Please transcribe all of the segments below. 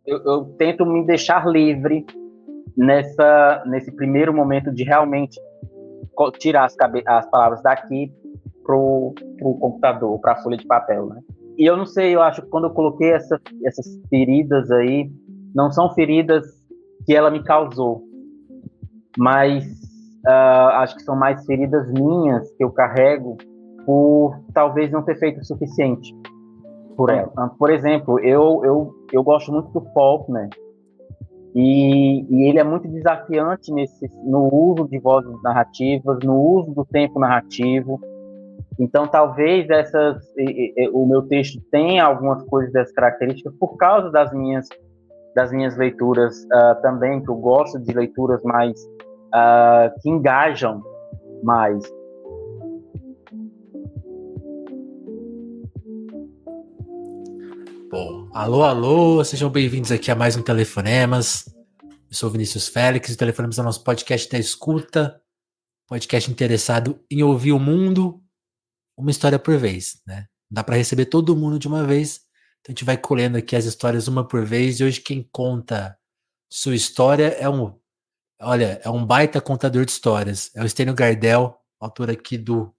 eu tento me deixar livre nesse primeiro momento de realmente tirar as palavras daqui pro computador, para a folha de papel, né? E eu não sei, eu acho que quando eu coloquei essas feridas aí, não são feridas que ela me causou, mas acho que são mais feridas minhas que eu carrego por talvez não ter feito o suficiente por ela. Por exemplo, eu gosto muito do Faulkner, e ele é muito desafiante no uso de vozes narrativas, no uso do tempo narrativo. Então, talvez o meu texto tenha algumas coisas dessas características por causa das minhas leituras também, que eu gosto de leituras mais que engajam mais. Bom, alô, sejam bem-vindos aqui a mais um Telefonemas. Eu sou o Vinícius Félix, e o Telefonemas é o nosso podcast da escuta, podcast interessado em ouvir o mundo, uma história por vez, né? Não dá para receber todo mundo de uma vez, então a gente vai colhendo aqui as histórias uma por vez, e hoje quem conta sua história é um baita contador de histórias, é o Stênio Gardel, autor aqui do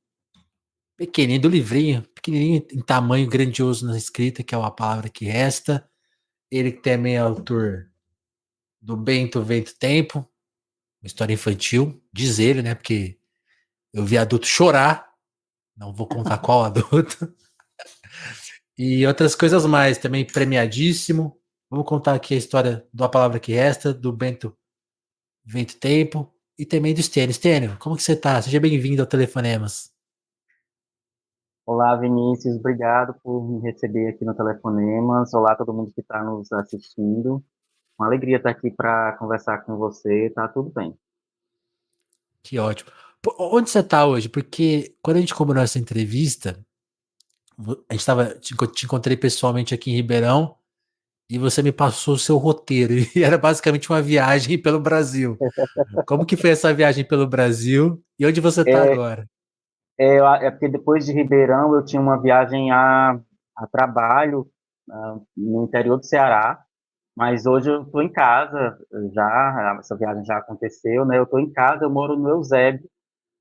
pequenininho, do livrinho, pequenininho em tamanho grandioso na escrita, que é A Palavra que Resta. Ele que também é autor do Bento, Vento, Tempo, uma história infantil, diz ele, né? Porque eu vi adulto chorar, não vou contar qual adulto. E outras coisas mais, também premiadíssimo. Vamos contar aqui a história do A Palavra que Resta, do Bento, Vento, Tempo e também do Stênio. Stênio, como que você tá? Seja bem-vindo ao Telefonemas. Olá, Vinícius, obrigado por me receber aqui no Telefonemas. Olá, todo mundo que está nos assistindo. Uma alegria estar aqui para conversar com você, tá tudo bem. Que ótimo. Pô, onde você tá hoje? Porque quando a gente combinou essa entrevista, te encontrei pessoalmente aqui em Ribeirão e você me passou o seu roteiro e era basicamente uma viagem pelo Brasil. Como que foi essa viagem pelo Brasil e onde você está É, agora? é porque depois de Ribeirão eu tinha uma viagem a trabalho no interior do Ceará, mas hoje eu estou em casa, essa viagem já aconteceu, né? Eu estou em casa, eu moro no Eusébio,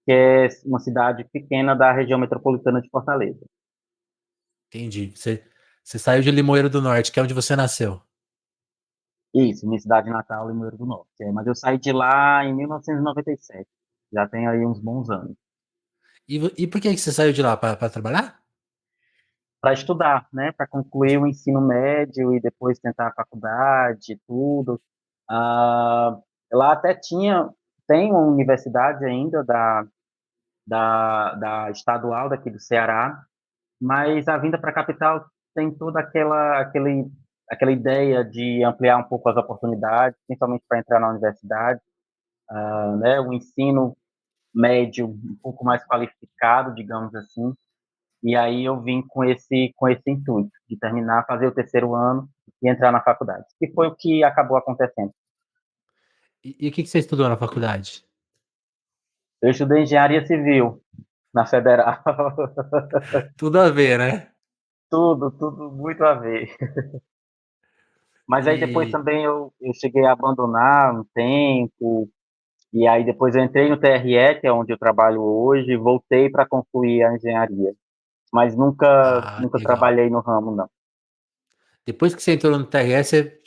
que é uma cidade pequena da região metropolitana de Fortaleza. Entendi. Você saiu de Limoeiro do Norte, que é onde você nasceu. Isso, minha cidade natal, Limoeiro do Norte. Mas eu saí de lá em 1997, já tem aí uns bons anos. E por que você saiu de lá? Para trabalhar? Para estudar, né? Para concluir o ensino médio e depois tentar a faculdade e tudo. Ah, lá até tem uma universidade ainda da estadual daqui do Ceará, mas a vinda para a capital tem toda aquela ideia de ampliar um pouco as oportunidades, principalmente para entrar na universidade, né? O ensino médio um pouco mais qualificado, digamos assim. E aí eu vim com esse intuito de terminar, fazer o terceiro ano e entrar na faculdade. E foi o que acabou acontecendo. E o que você estudou na faculdade? Eu estudei engenharia civil na Federal. Tudo a ver, né? Tudo muito a ver. Mas aí depois E, também eu cheguei a abandonar um tempo, e aí depois eu entrei no TRE, que é onde eu trabalho hoje, e voltei para concluir a engenharia. Mas nunca legal. trabalhei no ramo, não. Depois que você entrou no TRS, você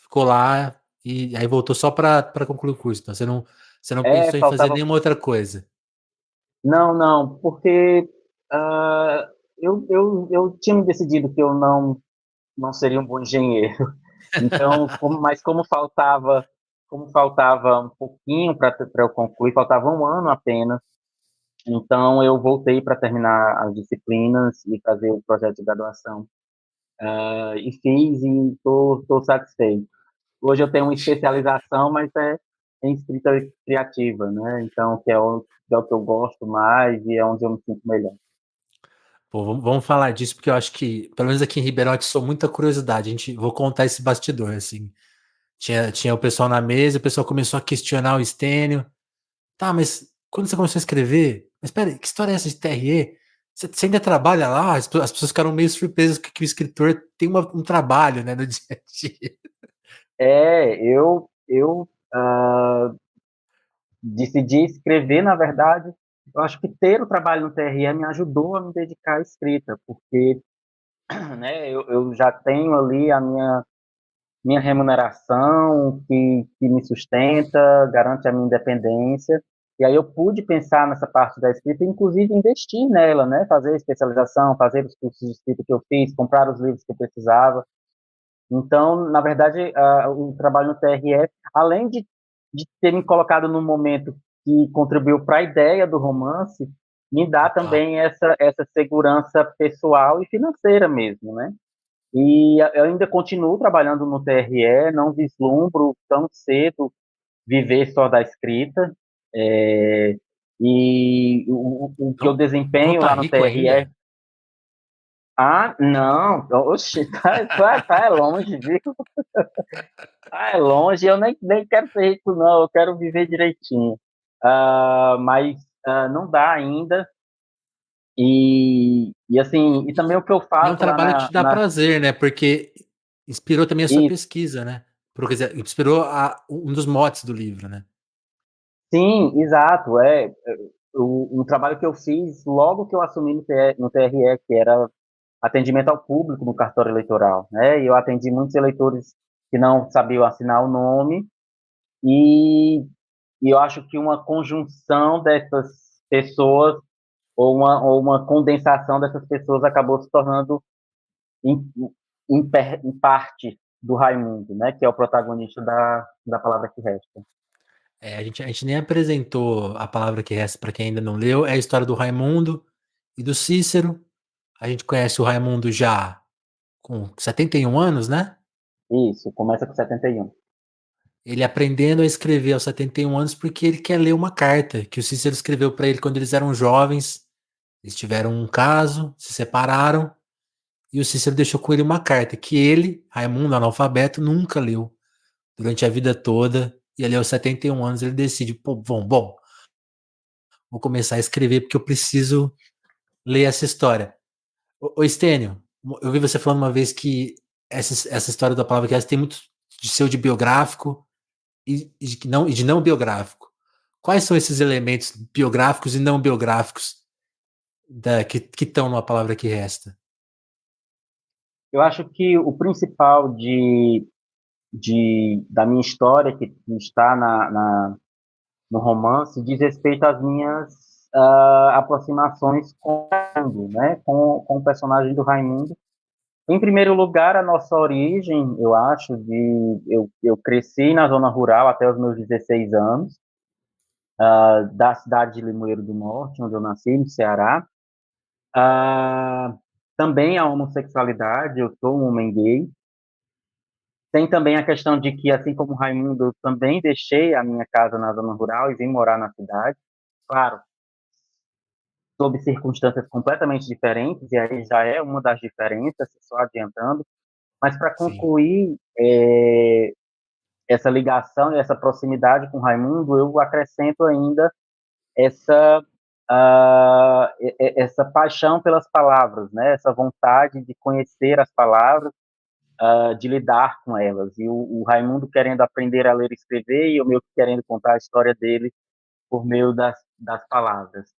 ficou lá e aí voltou só para concluir o curso. Então você não pensou em fazer Faltava. nenhuma outra coisa. Não, não, porque ah, eu tinha me decidido que eu não seria um bom engenheiro. Então, como faltava um pouquinho para eu concluir, faltava um ano apenas. Então, eu voltei para terminar as disciplinas e fazer o projeto de graduação. E fiz e estou satisfeito. Hoje eu tenho uma especialização, mas é em escrita criativa, né? Então, que é o que eu gosto mais e é onde eu me sinto melhor. Pô, vamos falar disso, porque eu acho que, pelo menos aqui em Ribeirão, atiçou muita curiosidade. Vou contar esse bastidor, assim. Tinha o pessoal na mesa, o pessoal começou a questionar o Stênio. Tá, mas quando você começou a escrever, mas pera, que história é essa de TRE? Você ainda trabalha lá? As pessoas ficaram meio surpresas que o escritor tem um trabalho, né, no dia a dia. Eu decidi escrever, na verdade, eu acho que ter o trabalho no TRE me ajudou a me dedicar à escrita, porque né, eu já tenho ali a minha remuneração que me sustenta, garante a minha independência, e aí eu pude pensar nessa parte da escrita, inclusive investir nela, né, fazer especialização, fazer os cursos de escrita que eu fiz, comprar os livros que eu precisava. Então, na verdade, o trabalho no TRE, além de ter me colocado num momento que contribuiu para a ideia do romance, me dá Total. também essa segurança pessoal e financeira mesmo, né? E eu ainda continuo trabalhando no TRE, não vislumbro tão cedo viver só da escrita, é, e o que eu Não desempenho tá lá no rico TRE. ainda? Ah, não, oxe, tá longe, viu? Ah, é longe, eu nem quero ser rico, não, eu quero viver direitinho. Mas não dá ainda. E assim, e também o que eu E é um faço lá trabalho que te dá prazer, né? Porque inspirou também a sua isso, pesquisa, né? Quer dizer, inspirou um dos motes do livro, né? sim, exato. Um trabalho que eu fiz logo que eu assumi no TRE, que era atendimento ao público no cartório eleitoral, né? E eu atendi muitos eleitores que não sabiam assinar o nome, e, e eu acho que uma conjunção dessas pessoas ou uma condensação dessas pessoas acabou se tornando em, em parte do Raimundo, né, que é o protagonista da Palavra que Resta. A gente nem apresentou a palavra que resta para quem ainda não leu. É a história do Raimundo e do Cícero. A gente conhece o Raimundo já com 71 anos, né? Isso, começa com 71. Ele aprendendo a escrever aos 71 anos porque ele quer ler uma carta que o Cícero escreveu para ele quando eles eram jovens. Eles tiveram um caso, se separaram, e o Cícero deixou com ele uma carta que ele, Raimundo, analfabeto, nunca leu durante a vida toda. E ali aos 71 anos ele decide, pô, bom, vou começar a escrever porque eu preciso ler essa história. Ô Estênio, eu vi você falando uma vez que essa história da palavra que essa tem muito de seu de biográfico e de não biográfico. Quais são esses elementos biográficos e não biográficos que estão numa palavra que resta? Eu acho que o principal da minha história, que está no romance, diz respeito às minhas aproximações com o Raimundo, né, com o personagem do Raimundo. Em primeiro lugar, a nossa origem, eu acho, eu cresci na zona rural até os meus 16 anos, da cidade de Limoeiro do Norte, onde eu nasci, no Ceará. Ah, também a homossexualidade, eu sou um homem gay. Tem também a questão de que, assim como Raimundo, eu também deixei a minha casa na zona rural e vim morar na cidade. Claro, sob circunstâncias completamente diferentes, e aí já é uma das diferenças, só adiantando. Mas para Sim. concluir essa ligação e essa proximidade com Raimundo, eu acrescento ainda essa essa paixão pelas palavras, né? Essa vontade de conhecer as palavras, de lidar com elas. E o Raimundo querendo aprender a ler e escrever, e o meu querendo contar a história dele por meio das palavras.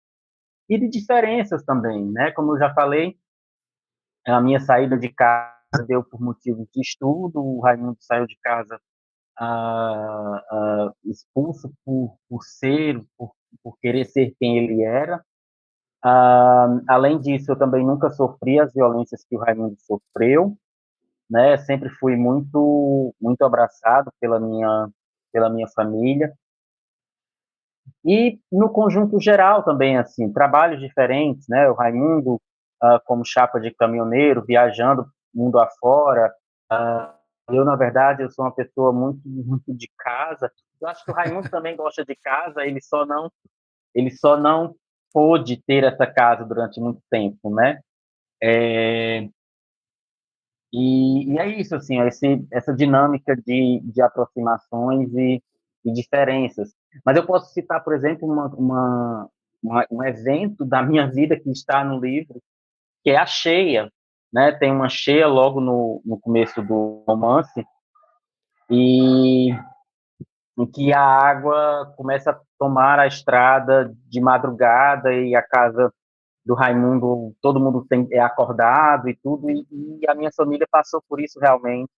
E de diferenças também, né? Como eu já falei, a minha saída de casa deu por motivos de estudo, o Raimundo saiu de casa expulso por querer ser quem ele era. Além disso, eu também nunca sofri as violências que o Raimundo sofreu, né? Sempre fui muito abraçado pela minha família. E no conjunto geral também, assim, trabalhos diferentes, né? O Raimundo, como chapa de caminhoneiro, viajando mundo afora. Eu, na verdade, eu sou uma pessoa muito de casa. Eu acho que o Raimundo também gosta de casa, ele só não pôde ter essa casa durante muito tempo, né? É, e é isso, assim, essa dinâmica de aproximações e diferenças. Mas eu posso citar, por exemplo, um evento da minha vida que está no livro, que é a cheia, né? Tem uma cheia logo no começo do romance, e em que a água começa a tomar a estrada de madrugada e a casa do Raimundo, todo mundo é acordado e tudo, e a minha família passou por isso realmente,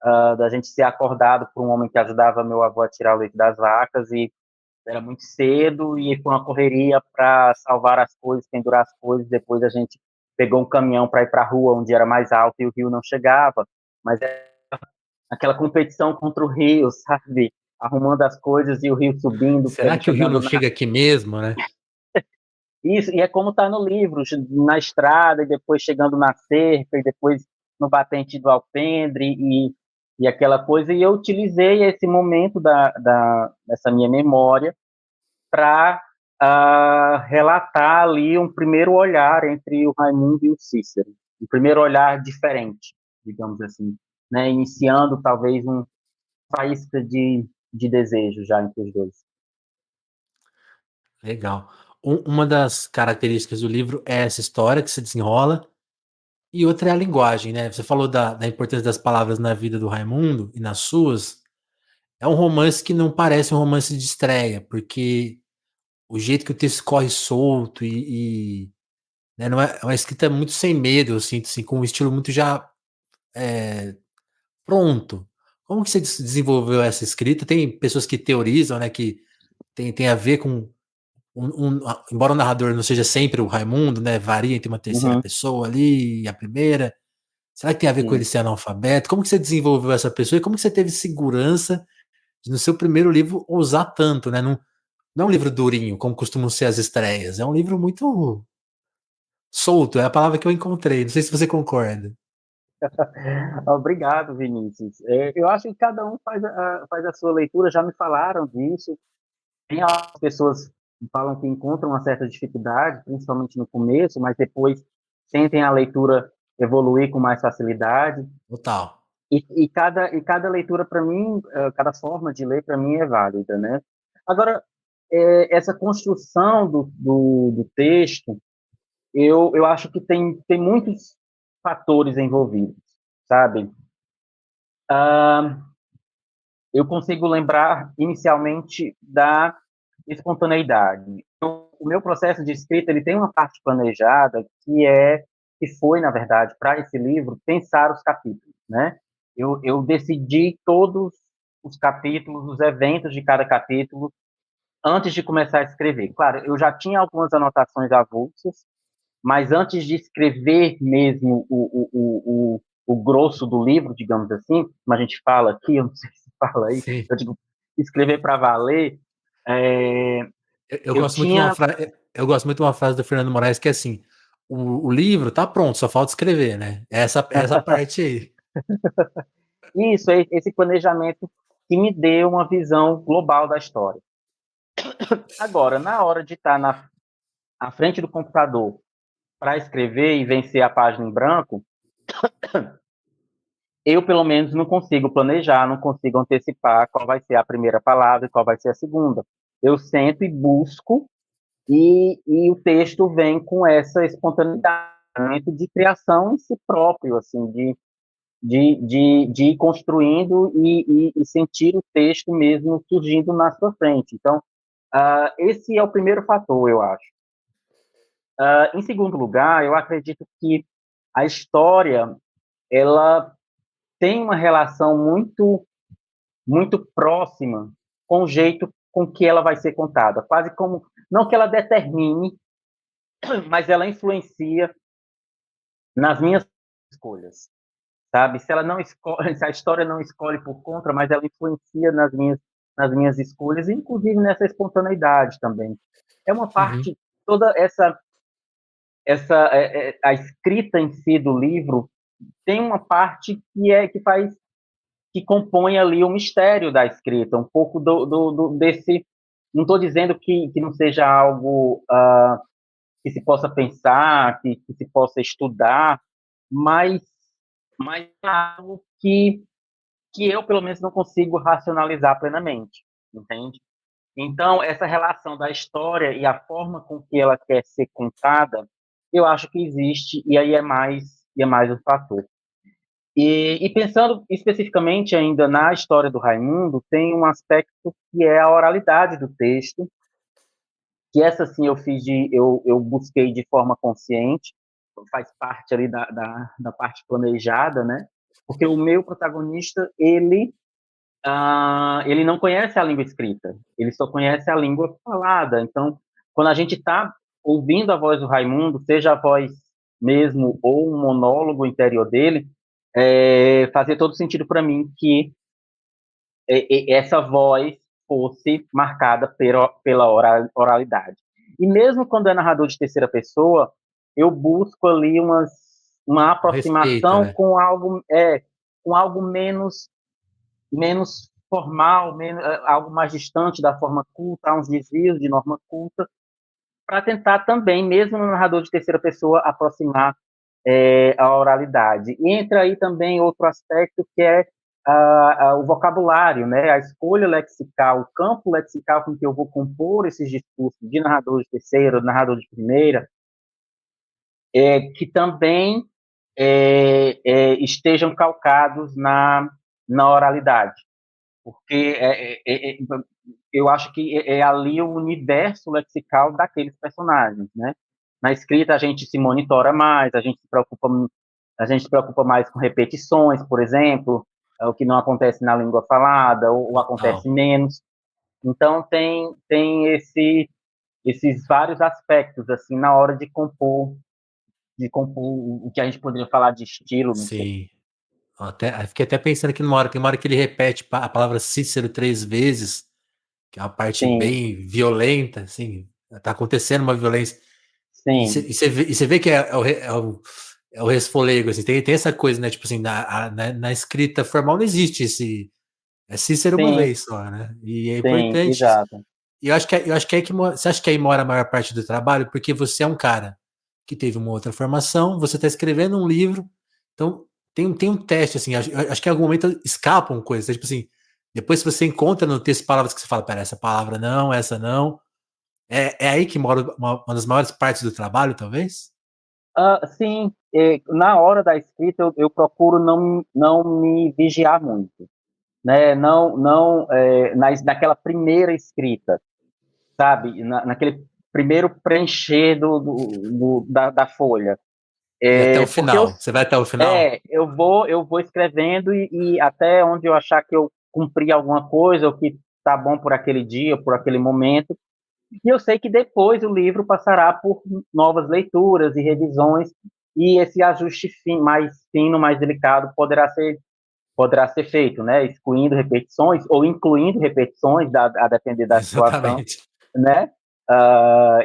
da gente ser acordado por um homem que ajudava meu avô a tirar o leite das vacas, e era muito cedo, e foi uma correria para salvar as coisas, pendurar as coisas, depois a gente pegou um caminhão para ir para a rua, onde era mais alto e o rio não chegava, mas era aquela competição contra o rio, sabe? Arrumando as coisas e o rio subindo, Será que o rio chegando não na... chega aqui mesmo, né? Isso, e é como está no livro, na estrada, e depois chegando na cerca, e depois no batente do alpendre, e aquela coisa, e eu utilizei esse momento dessa minha memória para relatar ali um primeiro olhar entre o Raimundo e o Cícero, um primeiro olhar diferente, digamos assim, né? Iniciando talvez uma faísca de desejo já entre os dois. Legal. Uma das características do livro é essa história que se desenrola, e outra é a linguagem, né? Você falou da importância das palavras na vida do Raimundo e nas suas. É um romance que não parece um romance de estreia, porque o jeito que o texto corre solto né, não é uma escrita muito sem medo, eu sinto, assim, com um estilo muito já pronto. Como que você desenvolveu essa escrita? Tem pessoas que teorizam, né, que tem a ver com embora o narrador não seja sempre o Raimundo, né, varia entre uma terceira Uhum, pessoa ali e a primeira. Será que tem a ver com ele sim. ser analfabeto? Como que você desenvolveu essa pessoa e como que você teve segurança de, no seu primeiro livro, ousar tanto, né? Não é um livro durinho, como costumam ser as estreias. É um livro muito solto, é a palavra que eu encontrei. Não sei se você concorda. Obrigado, Vinícius. Eu acho que cada um faz a sua leitura, já me falaram disso. Tem algumas pessoas que falam que encontram uma certa dificuldade, principalmente no começo, mas depois sentem a leitura evoluir com mais facilidade. Total. E cada leitura, para mim, cada forma de ler, para mim, é válida, né? Agora, essa construção do texto, eu acho que tem muitos fatores envolvidos, sabe? Eu consigo lembrar inicialmente da espontaneidade. O meu processo de escrita ele tem uma parte planejada que foi, na verdade, para esse livro pensar os capítulos, né? Eu decidi todos os capítulos, os eventos de cada capítulo antes de começar a escrever. Claro, eu já tinha algumas anotações avulsas, mas antes de escrever mesmo o grosso do livro, digamos assim, como a gente fala aqui, eu não sei se fala aí, Sim. eu digo, escrever para valer, é, Eu eu gosto muito de uma tinha, frase. Eu gosto muito de uma frase do Fernando Moraes que é assim: o livro tá pronto, só falta escrever, né? Essa parte aí. isso, esse planejamento que me deu uma visão global da história. Agora, na hora de estar à frente do computador para escrever e vencer a página em branco, eu, pelo menos, não consigo planejar, não consigo antecipar qual vai ser a primeira palavra e qual vai ser a segunda. Eu sento e busco, e o texto vem com essa espontaneidade de criação em si próprio, assim, de ir construindo e sentir o texto mesmo surgindo na sua frente. Então, esse é o primeiro fator, eu acho. Em segundo lugar, eu acredito que a história, ela tem uma relação muito muito próxima com o jeito com que ela vai ser contada, quase como não que ela determine, mas ela influencia nas minhas escolhas, sabe? Se ela não escolhe, se a história não escolhe por conta, mas ela influencia nas minhas escolhas, inclusive nessa espontaneidade também. É uma Uhum. parte toda essa a escrita em si do livro tem uma parte que faz que compõe ali o mistério da escrita, um pouco desse. Não estou dizendo que não seja algo que se possa pensar, que se possa estudar, mas, mas é algo que eu, pelo menos, não consigo racionalizar plenamente, entende? Então, essa relação da história e a forma com que ela quer ser contada, eu acho que existe, e aí é mais um fator. E pensando especificamente ainda na história do Raimundo, tem um aspecto que é a oralidade do texto, que essa sim eu busquei de forma consciente, faz parte ali da parte planejada, né? Porque o meu protagonista, ele não conhece a língua escrita, ele só conhece a língua falada. Então, quando a gente está ouvindo a voz do Raimundo, seja a voz mesmo ou um monólogo interior dele, fazia todo sentido para mim que essa voz fosse marcada pela oralidade. E mesmo quando é narrador de terceira pessoa, eu busco ali uma O respeito, aproximação né? com algo menos formal, algo mais distante da forma culta, há uns desvios de norma culta, para tentar também, mesmo no narrador de terceira pessoa, aproximar a oralidade. E entra aí também outro aspecto que é o vocabulário, né? A escolha lexical, o campo lexical com que eu vou compor esses discursos de narrador de terceira, narrador de primeira, que também estejam calcados na oralidade, porque eu acho que é ali o universo lexical daqueles personagens, né? Na escrita a gente se monitora mais, a gente se preocupa mais com repetições, por exemplo, o que não acontece na língua falada, ou Total. acontece menos. Então tem esses vários aspectos assim na hora de compor o que a gente poderia falar de estilo, não sei. Sim. Fiquei até pensando aqui tem uma hora que ele repete a palavra Cícero 3 vezes, que é uma parte Sim, bem violenta, assim, tá acontecendo uma violência. E sim, você vê que é o resfolego, assim, tem essa coisa, né? Tipo assim, na escrita formal não existe é Cícero uma sim, vez só, né? E é sim, importante. exato. E eu acho que é aí que você acha que aí mora a maior parte do trabalho, porque você é um cara que teve uma outra formação, você está escrevendo um livro, então tem um teste, assim, acho que em algum momento escapam coisas, tipo assim, depois se você encontra no texto palavras que você fala, pera, essa palavra não, essa não, é aí que mora uma das maiores partes do trabalho, talvez? Sim, na hora da escrita eu procuro não me vigiar muito, né? Não, naquela primeira escrita, sabe? Naquele primeiro preencher da folha. E até o Porque final, você vai até o final? eu vou escrevendo e até onde eu achar que eu cumpri alguma coisa, ou que tá bom por aquele dia, por aquele momento. E eu sei que depois o livro passará por novas leituras e revisões, e esse ajuste mais fino, mais delicado, poderá ser feito, né? Excluindo repetições ou incluindo repetições, a depender da situação, Exatamente. né?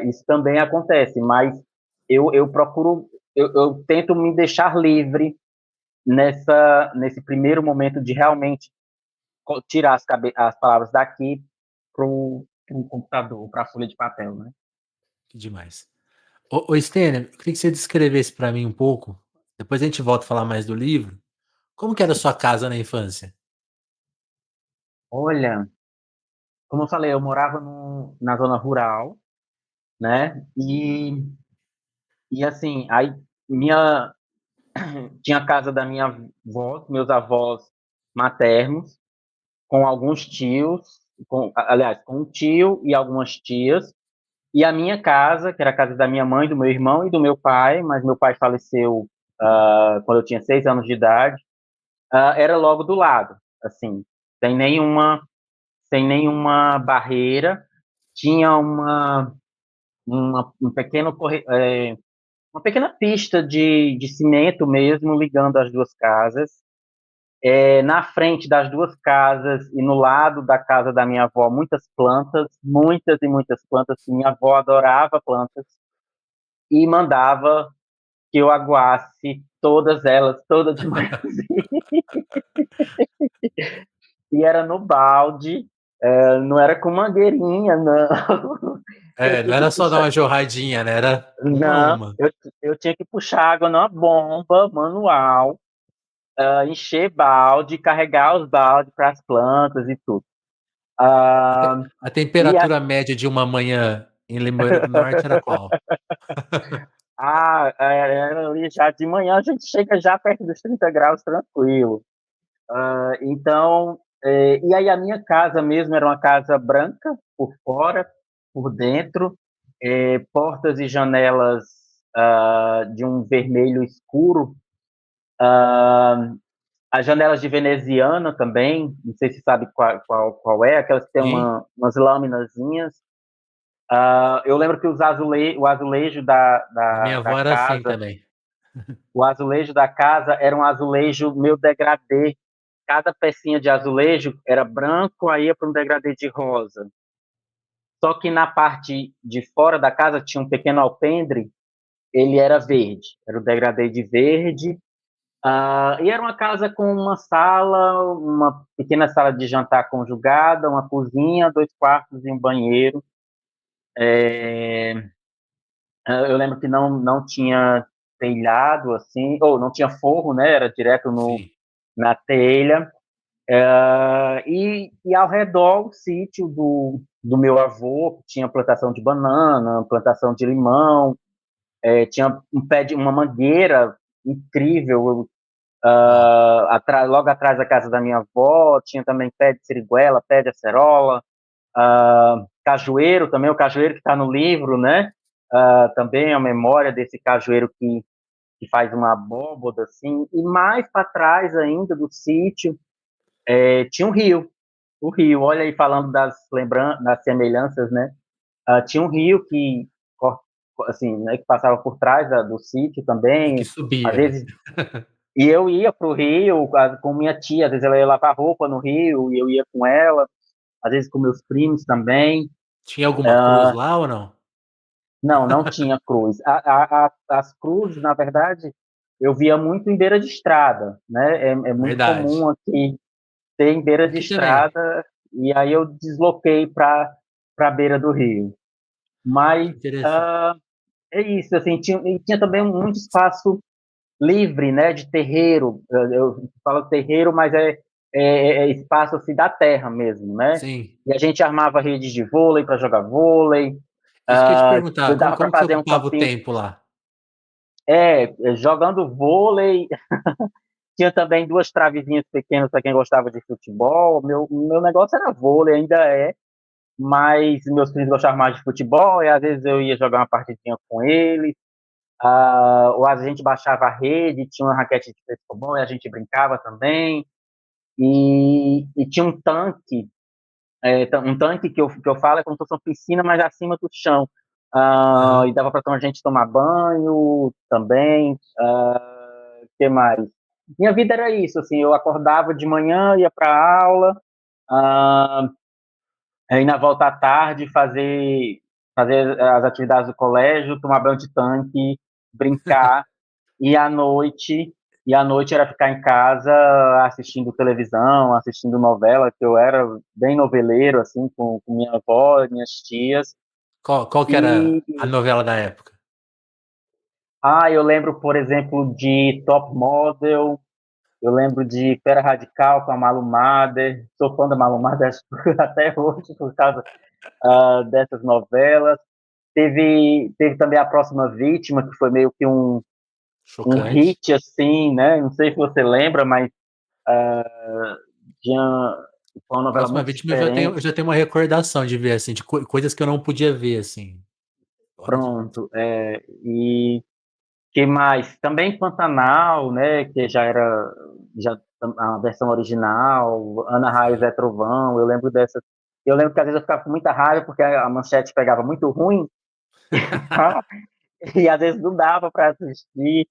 Isso também acontece, mas eu procuro, eu tento me deixar livre nesse primeiro momento de realmente tirar as palavras daqui para o computador, para a folha de papel, né? Que demais. Ô Stênio, eu queria que você descrevesse para mim um pouco, depois a gente volta a falar mais do livro, como que era a sua casa na infância? Olha, como eu falei, eu morava na zona rural, né? E assim, aí minha, tinha a casa da minha avó, meus avós maternos, com alguns tios, aliás, com um tio e algumas tias, e a minha casa, que era a casa da minha mãe, do meu irmão e do meu pai, mas meu pai faleceu quando eu tinha 6 anos de idade, era logo do lado, assim, sem nenhuma, sem nenhuma barreira. Tinha um pequeno uma pequena pista de cimento mesmo ligando as duas casas. Na frente das duas casas e no lado da casa da minha avó, muitas e muitas plantas, que minha avó adorava plantas e mandava que eu aguasse todas elas, toda de manhã. E era no balde, não era com mangueirinha, não. Eu É, não tinha que era só dar puxar. uma jorradinha, né? Era uma a Não, uma. eu tinha que puxar água numa bomba manual, encher balde, carregar os baldes para as plantas e tudo. Ah, A e a, temperatura média de uma manhã em Limoeiro do Norte era qual? Era ali já de manhã, a gente chega já perto dos 30 graus tranquilo. Então, e aí a minha casa mesmo era uma casa branca, por fora, por dentro, portas e janelas de um vermelho escuro, as janelas de veneziana também, não sei se sabe qual é, aquelas que tem Sim. umas lâminazinhas. Eu lembro que o azulejo A minha da avó era assim casa, também. o azulejo da casa era um azulejo meio degradê. Cada pecinha de azulejo era branco, aí ia para um degradê de rosa. Só que na parte de fora da casa tinha um pequeno alpendre, ele era verde, era o degradê de verde. E era uma casa com uma sala, uma pequena sala de jantar conjugada, uma cozinha, 2 quartos e um banheiro. Eu lembro que não tinha telhado, assim, ou não tinha forro, né? Era direto Sim. na telha. E ao redor o sítio do meu avô, que tinha plantação de banana, plantação de limão, tinha uma mangueira incrível, Uau. logo atrás da casa da minha avó, tinha também pé de siriguela, pé de acerola, cajueiro também, o cajueiro que está no livro, né? Também a memória desse cajueiro que faz uma abóboda, assim, e mais para trás ainda do sítio, tinha um rio, o rio, olha aí falando das semelhanças, né? Tinha um rio que, assim, né, que passava por trás do sítio E que também, às subia, né? vezes, e eu ia para o rio com minha tia, às vezes ela ia lavar roupa no rio, e eu ia com ela, às vezes com meus primos também. Tinha alguma cruz lá ou não? Não tinha cruz. As cruzes, na verdade, eu via muito em beira de estrada, né? É muito Verdade. comum aqui ter em beira de Aqui também. estrada, e aí eu desloquei para a beira do rio. Que Mas interessante. é isso, assim, tinha também muito espaço livre, né, de terreiro. Eu falo terreiro, mas é espaço assim, da terra mesmo, né? Sim. E a gente armava redes de vôlei para jogar vôlei, Isso que eu ia te perguntar, dava para como que você fazer um ocupava o campinho. tempo lá? Jogando vôlei, tinha também 2 travezinhas pequenas para quem gostava de futebol. Meu negócio era vôlei, ainda é, mas meus filhos gostavam mais de futebol, e às vezes eu ia jogar uma partidinha com eles. Ou a gente baixava a rede, tinha uma raquete de frescobol e a gente brincava também. E tinha um tanque que eu falo é como se fosse uma piscina, mas acima do chão. Aham. E dava para a gente tomar banho também. O que mais? Minha vida era isso, assim, eu acordava de manhã, ia para a aula, uh, aí na volta à tarde fazer as atividades do colégio, tomar banho de tanque, brincar. E à noite, e à noite era ficar em casa assistindo televisão, assistindo novela, que eu era bem noveleiro, assim, com minha avó, minhas tias. Qual que era E, a novela da época? eu lembro, por exemplo, de Top Model, eu lembro de Pera Radical com a Malu Mader, sou fã da Malu Mader até hoje por causa dessas novelas. Teve também A Próxima Vítima, que foi meio que um Chocante. hit, assim, né? Não sei se você lembra, mas tinha, foi uma novela Próxima muito vítima eu diferente. já tenho uma recordação de ver, assim, de coisas que eu não podia ver, assim. Hora de... Pronto. E que mais? Também Pantanal, né? Que já a versão original, Ana Raio Sim. Zé Trovão. Eu lembro dessa. Eu lembro que às vezes eu ficava com muita raiva porque a manchete pegava muito ruim e às vezes não dava para assistir.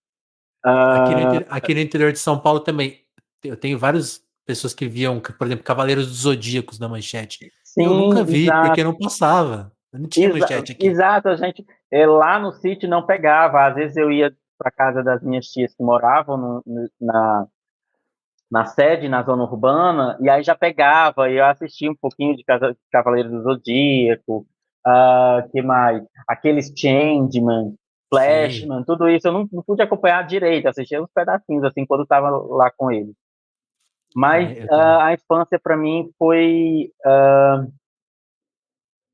Ah, Aqui no interior de São Paulo também. Eu tenho várias pessoas que viam, por exemplo, Cavaleiros dos Zodíacos na manchete. Eu nunca sim, vi, porque não passava. Não tinha manchete aqui. exato, a gente lá no sítio não pegava. Às vezes eu ia para casa das minhas tias que moravam na sede, na zona urbana, e aí já pegava, e eu assistia um pouquinho de Cavaleiro do Zodíaco, que mais? Aqueles Changeman, Sim. Flashman, tudo isso eu não pude acompanhar direito, assistia uns pedacinhos, assim, quando eu estava lá com ele. Mas É, eu também. a infância para mim foi,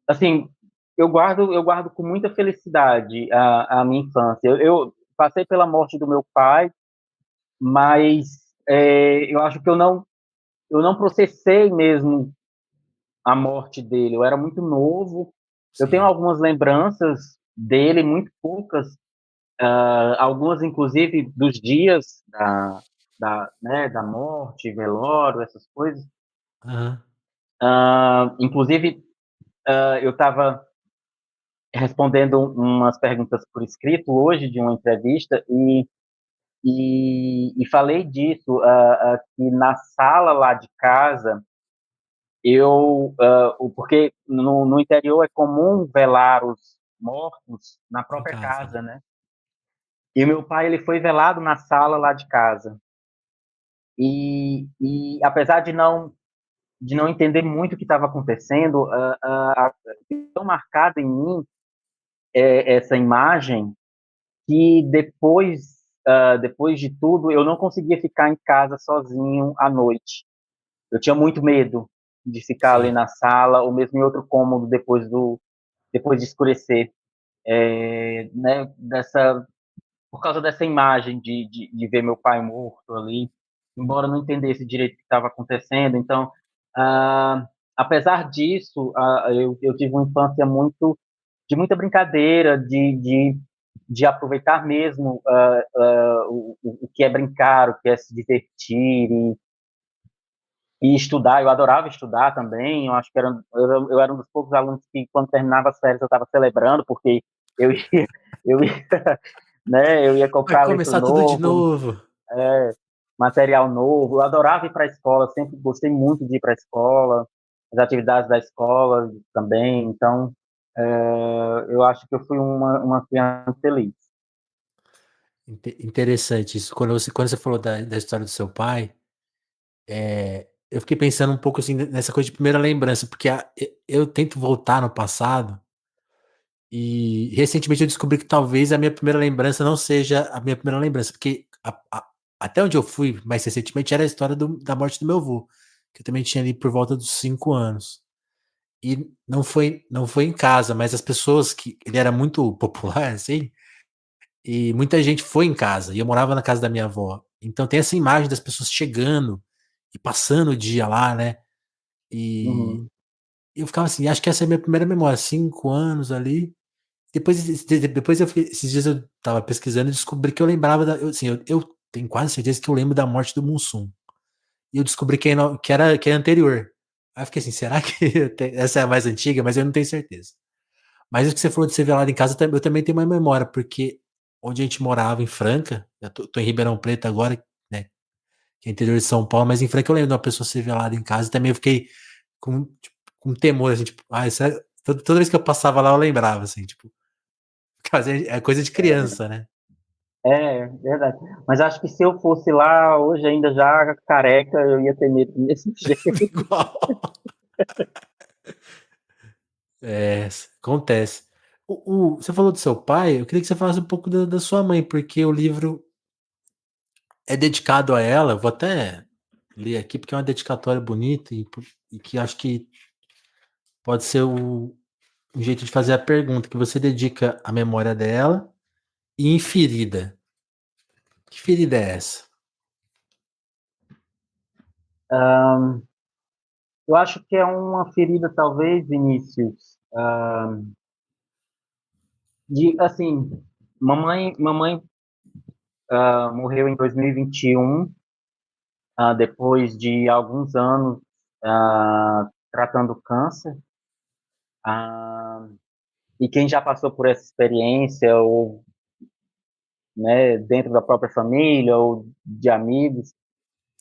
assim, eu guardo com muita felicidade a minha infância. Eu passei pela morte do meu pai, mas eu acho que eu não processei mesmo a morte dele. Eu era muito novo. Eu tenho Sim. algumas lembranças dele, muito poucas, algumas inclusive dos dias da morte, velório, essas coisas. Aham. Inclusive, eu estava respondendo umas perguntas por escrito hoje de uma entrevista e falei disso, que na sala lá de casa, porque no interior é comum velar os mortos na Em própria casa, casa, né? né? E meu pai, ele foi velado na sala lá de casa. E apesar de não entender muito o que estava acontecendo, tão marcada em mim essa imagem que depois de tudo, eu não conseguia ficar em casa sozinho à noite. Eu tinha muito medo de ficar ali Sim. na sala ou mesmo em outro cômodo depois de escurecer, né, por causa dessa imagem de ver meu pai morto ali, embora eu não entendesse direito o que estava acontecendo. Então, ah, apesar disso, eu tive uma infância de muita brincadeira, de aproveitar mesmo o que é brincar, o que é se divertir e estudar. Eu adorava estudar também. Eu acho que eu era um dos poucos alunos que, quando terminava as férias, eu estava celebrando, porque eu ia, eu ia, né, eu ia Vai comprar livro começar tudo de novo, novo. material novo. Eu adorava ir para a escola, sempre gostei muito de ir para a escola, as atividades da escola também. Então, eu acho que eu fui uma criança feliz. Interessante isso. Quando você falou da história do seu pai, eu fiquei pensando um pouco assim nessa coisa de primeira lembrança, porque eu tento voltar no passado e recentemente eu descobri que talvez a minha primeira lembrança não seja a minha primeira lembrança, porque até onde eu fui mais recentemente era a história da morte do meu avô, que eu também tinha ali por volta dos 5 anos. E não foi em casa, mas as pessoas que ele era muito popular, assim, e muita gente foi em casa, e eu morava na casa da minha avó. Então tem essa imagem das pessoas chegando e passando o dia lá, né, e Uhum, eu ficava assim, acho que essa é a minha primeira memória, 5 anos ali. Depois esses dias eu estava pesquisando e descobri que eu lembrava assim, eu tenho quase certeza que eu lembro da morte do Mussum. E eu descobri que é anterior. Aí eu fiquei assim: "Será que essa é a mais antiga?", mas eu não tenho certeza. Mas o que você falou de ser velado em casa, eu também tenho uma memória, porque onde a gente morava em Franca, eu tô em Ribeirão Preto agora, né, que é interior de São Paulo, mas em Franca eu lembro de uma pessoa ser velada em casa e também eu fiquei com temor, assim, tipo, ai, sério? Toda vez que eu passava lá eu lembrava, assim, tipo, é coisa de criança, né. verdade. Mas acho que se eu fosse lá hoje, ainda já careca, eu ia ter medo do mesmo jeito. Igual. É, acontece. Você falou do seu pai, eu queria que você falasse um pouco da sua mãe, porque o livro é dedicado a ela. Vou até ler aqui, porque é uma dedicatória bonita e que acho que pode ser um jeito de fazer a pergunta, que você dedica à memória dela e em ferida. Que ferida é essa? Eu acho que é uma ferida, talvez, Vinícius, assim, mamãe morreu em 2021, depois de alguns anos tratando câncer. Ah, e quem já passou por essa experiência, ou, né, dentro da própria família ou de amigos,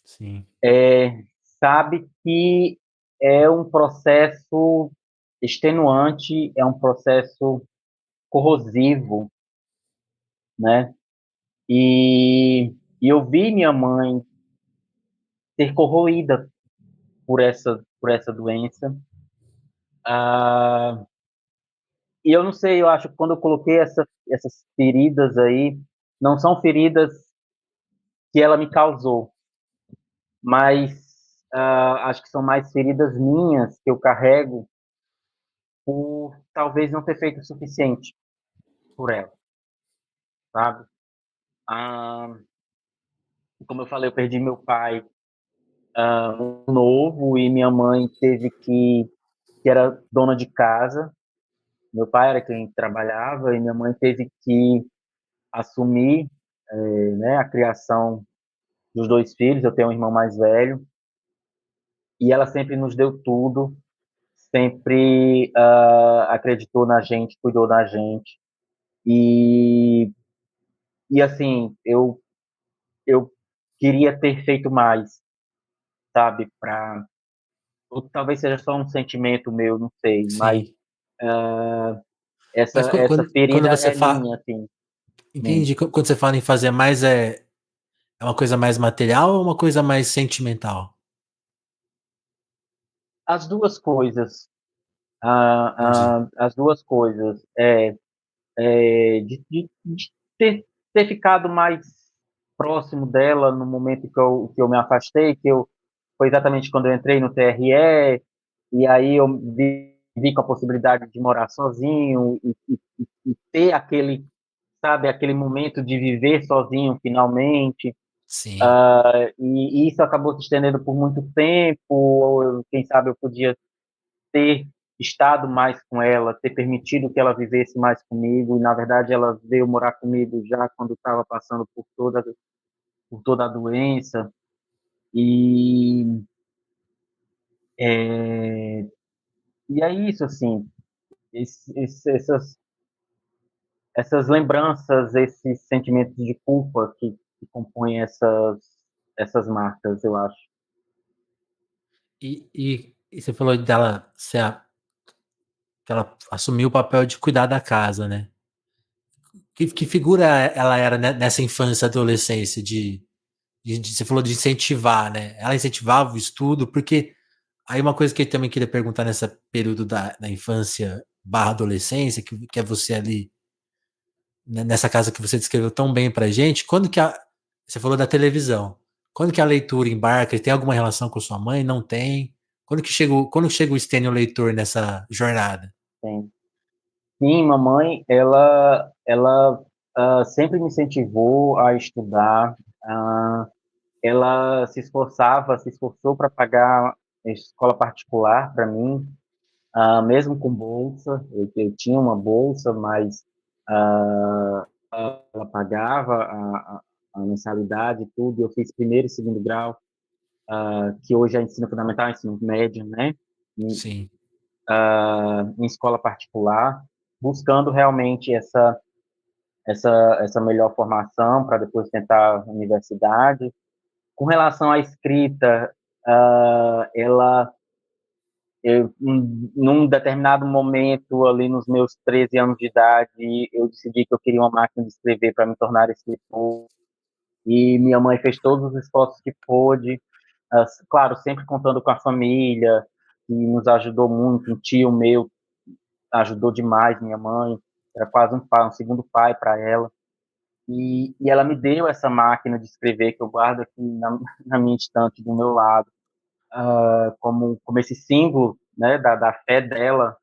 Sim, sabe que é um processo extenuante, é um processo corrosivo, né? E eu vi minha mãe ser corroída por essa doença. Ah, e eu não sei, eu acho que quando eu coloquei essas feridas aí, não são feridas que ela me causou, mas acho que são mais feridas minhas que eu carrego por talvez não ter feito o suficiente por ela, sabe? Ah, como eu falei, eu perdi meu pai novo e minha mãe que era dona de casa. Meu pai era quem trabalhava e minha mãe teve que assumir, né, a criação dos dois filhos. Eu tenho um irmão mais velho e ela sempre nos deu tudo, sempre acreditou na gente, cuidou da gente e assim eu queria ter feito mais, sabe, para ou talvez seja só um sentimento meu, não sei, mas Sim. essa Mas essa quando ferida você é fala. minha, assim. Hum. Entende? Quando você fala em fazer mais, é uma coisa mais material ou uma coisa mais sentimental? As duas coisas, Entendi. as duas coisas, de ter ficado mais próximo dela no momento que eu me afastei, foi exatamente quando eu entrei no TRE, e aí eu vi com a possibilidade de morar sozinho e ter aquele, sabe, aquele momento de viver sozinho finalmente. Sim. E isso acabou se estendendo por muito tempo. Quem sabe eu podia ter estado mais com ela, ter permitido que ela vivesse mais comigo. E na verdade ela veio morar comigo já quando estava passando por toda a doença. E é, e é isso assim, essas lembranças, esses sentimentos de culpa que compõem essas marcas, eu acho. E você falou dela que ela assumiu o papel de cuidar da casa, né? Que figura ela era nessa infância, adolescência, você falou de incentivar, né? Ela incentivava o estudo, porque aí uma coisa que eu também queria perguntar nessa período da infância barra adolescência, que é você ali, né, nessa casa que você descreveu tão bem pra gente, você falou da televisão, quando que a leitura embarca, tem alguma relação com sua mãe? Não tem? Quando chega o Stênio leitor nessa jornada? Sim. Sim, mamãe, ela sempre me incentivou a estudar. Ela se esforçou para pagar escola particular para mim, mesmo com bolsa. Eu tinha uma bolsa, mas ela pagava a mensalidade e tudo. Eu fiz primeiro e segundo grau, que hoje é ensino fundamental, ensino médio, né? Em, Sim. em escola particular, buscando realmente essa melhor formação para depois tentar a universidade. Com relação à escrita, num determinado momento, ali nos meus 13 anos de idade, eu decidi que eu queria uma máquina de escrever para me tornar escritor, e minha mãe fez todos os esforços que pôde, claro, sempre contando com a família, que nos ajudou muito. Um tio meu ajudou demais minha mãe, era quase um pai, um segundo pai para ela. E ela me deu essa máquina de escrever que eu guardo aqui na minha estante do meu lado, como esse símbolo, né, da fé dela,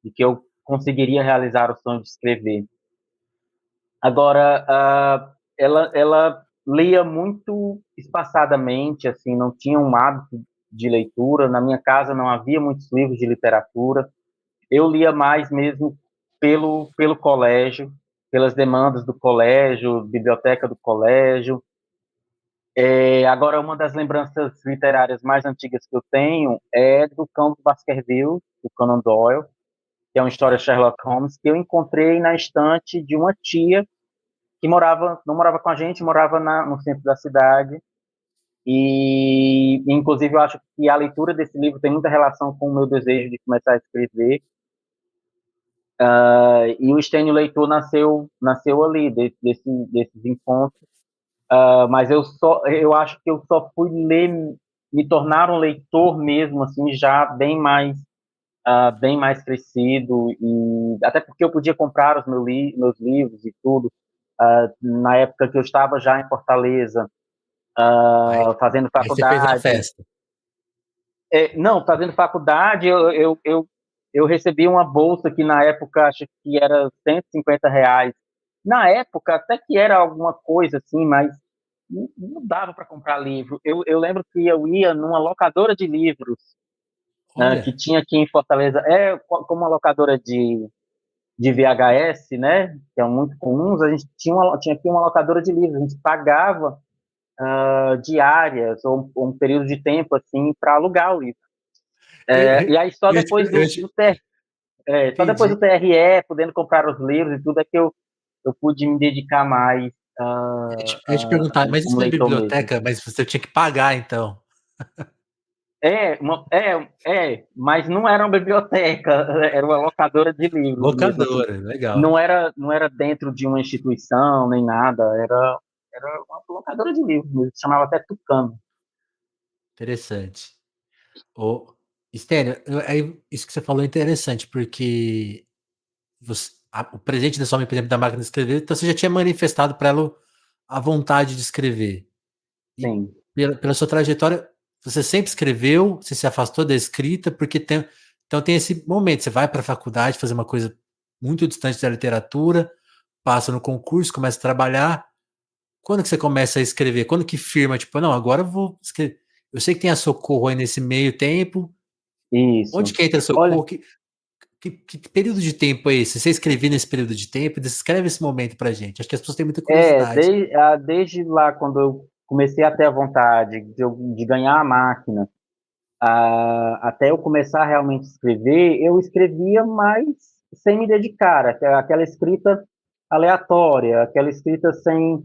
de que eu conseguiria realizar o sonho de escrever. Agora, ela lia muito espaçadamente, assim, não tinha um hábito de leitura. Na minha casa não havia muitos livros de literatura. Eu lia mais mesmo pelo colégio, pelas demandas do colégio, biblioteca do colégio. Agora, uma das lembranças literárias mais antigas que eu tenho é do Cão do Baskerville, do Conan Doyle, que é uma história de Sherlock Holmes, que eu encontrei na estante de uma tia que não morava com a gente, morava no centro da cidade. E, inclusive, eu acho que a leitura desse livro tem muita relação com o meu desejo de começar a escrever. E o Stênio Leitor nasceu ali, desses encontros. Mas eu acho que eu só fui ler, me tornar um leitor mesmo, assim, já bem mais crescido, e até porque eu podia comprar meus livros e tudo, na época que eu estava já em Fortaleza, Aí, fazendo aí você fez a faculdade. festa. Não, fazendo faculdade, eu eu recebi uma bolsa que na época acho que era R$ 150. Na época até que era alguma coisa assim, mas não dava para comprar livro. Eu lembro que eu ia numa locadora de livros, né, que Olha, tinha aqui em Fortaleza, como uma locadora de VHS, né, que é muito comuns, a gente tinha aqui uma locadora de livros, a gente pagava diárias ou um período de tempo assim para alugar o livro. eu, E aí só eu, depois eu, só depois entendi. do TRE, podendo comprar os livros e tudo, é que eu pude me dedicar mais Eu ia te perguntar, mas isso como não é leitor mesmo. biblioteca, mas você tinha que pagar, então. Mas não era uma biblioteca, era uma locadora de livros mesmo, assim. Locadora, legal. Não era dentro de uma instituição nem nada, era uma locadora de livros mesmo, chamava até Tucano. Interessante. Ô, Estênio, isso que você falou é interessante, porque o presente da sua mãe, por exemplo, da máquina de escrever, então você já tinha manifestado para ela a vontade de escrever. E Sim, pela sua trajetória, você sempre escreveu, você se afastou da escrita, porque então tem esse momento, você vai para a faculdade fazer uma coisa muito distante da literatura, passa no concurso, começa a trabalhar. Quando que você começa a escrever? Quando que firma, tipo, não, agora eu vou escrever. Eu sei que tem a Socorro aí nesse meio tempo. Onde isso. que entra a Olha, Socorro? Que período de tempo é esse? Você escreveu nesse período de tempo? Descreve esse momento pra gente. Acho que as pessoas têm muita curiosidade. desde lá, quando eu comecei a ter a vontade de ganhar a máquina, até eu começar a realmente escrever, eu escrevia, mas sem me dedicar, aquela escrita aleatória, aquela escrita sem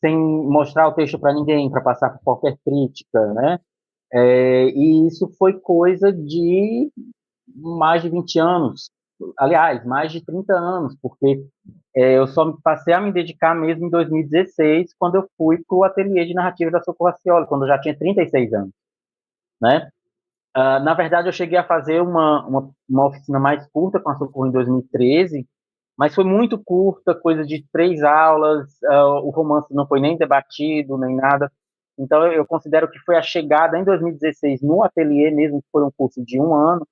mostrar o texto para ninguém, para passar por qualquer crítica, né? E isso foi coisa de mais de 20 anos, aliás, mais de 30 anos, porque eu só passei a me dedicar mesmo em 2016, quando eu fui para o ateliê de narrativa da Socorro Racioli, quando eu já tinha 36 anos, né? Na verdade, eu cheguei a fazer uma oficina mais curta com a Socorro em 2013, mas foi muito curta, coisa de 3 aulas, o romance não foi nem debatido, nem nada. Então, eu considero que foi a chegada em 2016 no ateliê mesmo, que foi um curso de 1 ano,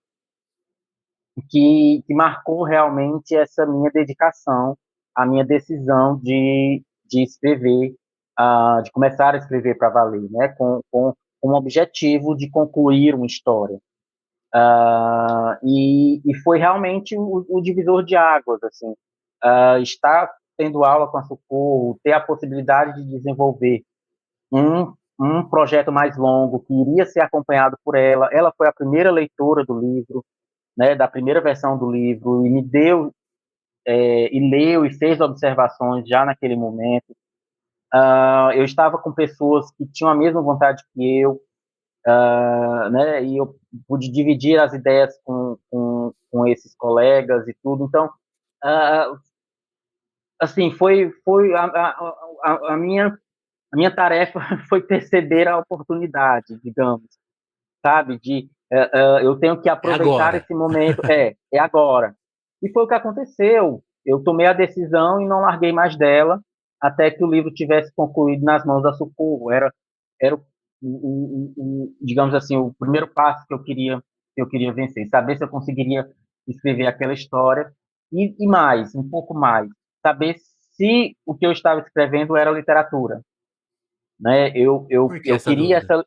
que marcou realmente essa minha dedicação, a minha decisão de escrever, de começar a escrever para valer, né, com o objetivo de concluir uma história. E foi realmente o divisor de águas, assim, estar tendo aula com a Socorro, ter a possibilidade de desenvolver um projeto mais longo, que iria ser acompanhado por ela. Ela foi a primeira leitora do livro, né, da primeira versão do livro, e me deu, e leu e fez observações já naquele momento. Eu estava com pessoas que tinham a mesma vontade que eu, né, e eu pude dividir as ideias com esses colegas e tudo. Então, uh, assim, foi a minha tarefa foi perceber a oportunidade, digamos, sabe, eu tenho que É aproveitar agora. esse momento, é agora. E foi o que aconteceu. Eu tomei a decisão e não larguei mais dela até que o livro tivesse concluído nas mãos da Socorro. Era digamos assim, o primeiro passo que eu queria vencer, saber se eu conseguiria escrever aquela história e mais, um pouco mais, saber se o que eu estava escrevendo era literatura, né? Eu, eu, Por que eu essa queria dúvida?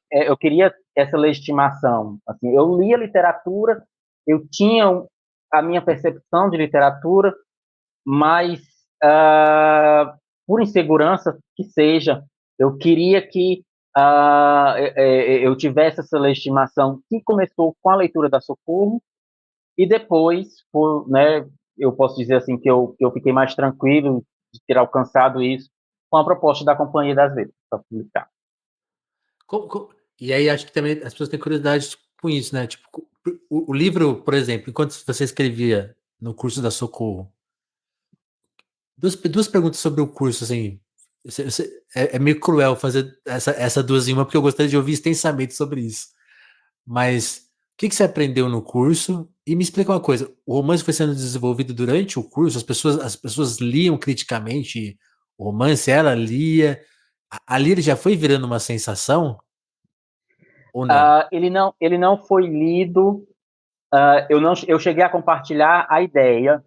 essa legitimação. Assim, eu lia literatura, eu tinha a minha percepção de literatura, mas por insegurança que seja, eu queria que eu tivesse essa legitimação que começou com a leitura da Socorro e depois, né, eu posso dizer assim que eu fiquei mais tranquilo de ter alcançado isso com a proposta da Companhia das Letras para publicar. E aí acho que também as pessoas têm curiosidade com isso, né? Tipo, o livro, por exemplo, enquanto você escrevia no curso da Socorro, duas perguntas sobre o curso, assim. É meio cruel fazer essa duas em uma, porque eu gostaria de ouvir extensamente sobre isso. Mas o que você aprendeu no curso? E me explica uma coisa: o romance foi sendo desenvolvido durante o curso? As pessoas liam criticamente o romance? Ela lia? Ali ele já foi virando uma sensação? Ou não? Ele não foi lido eu cheguei a compartilhar a ideia,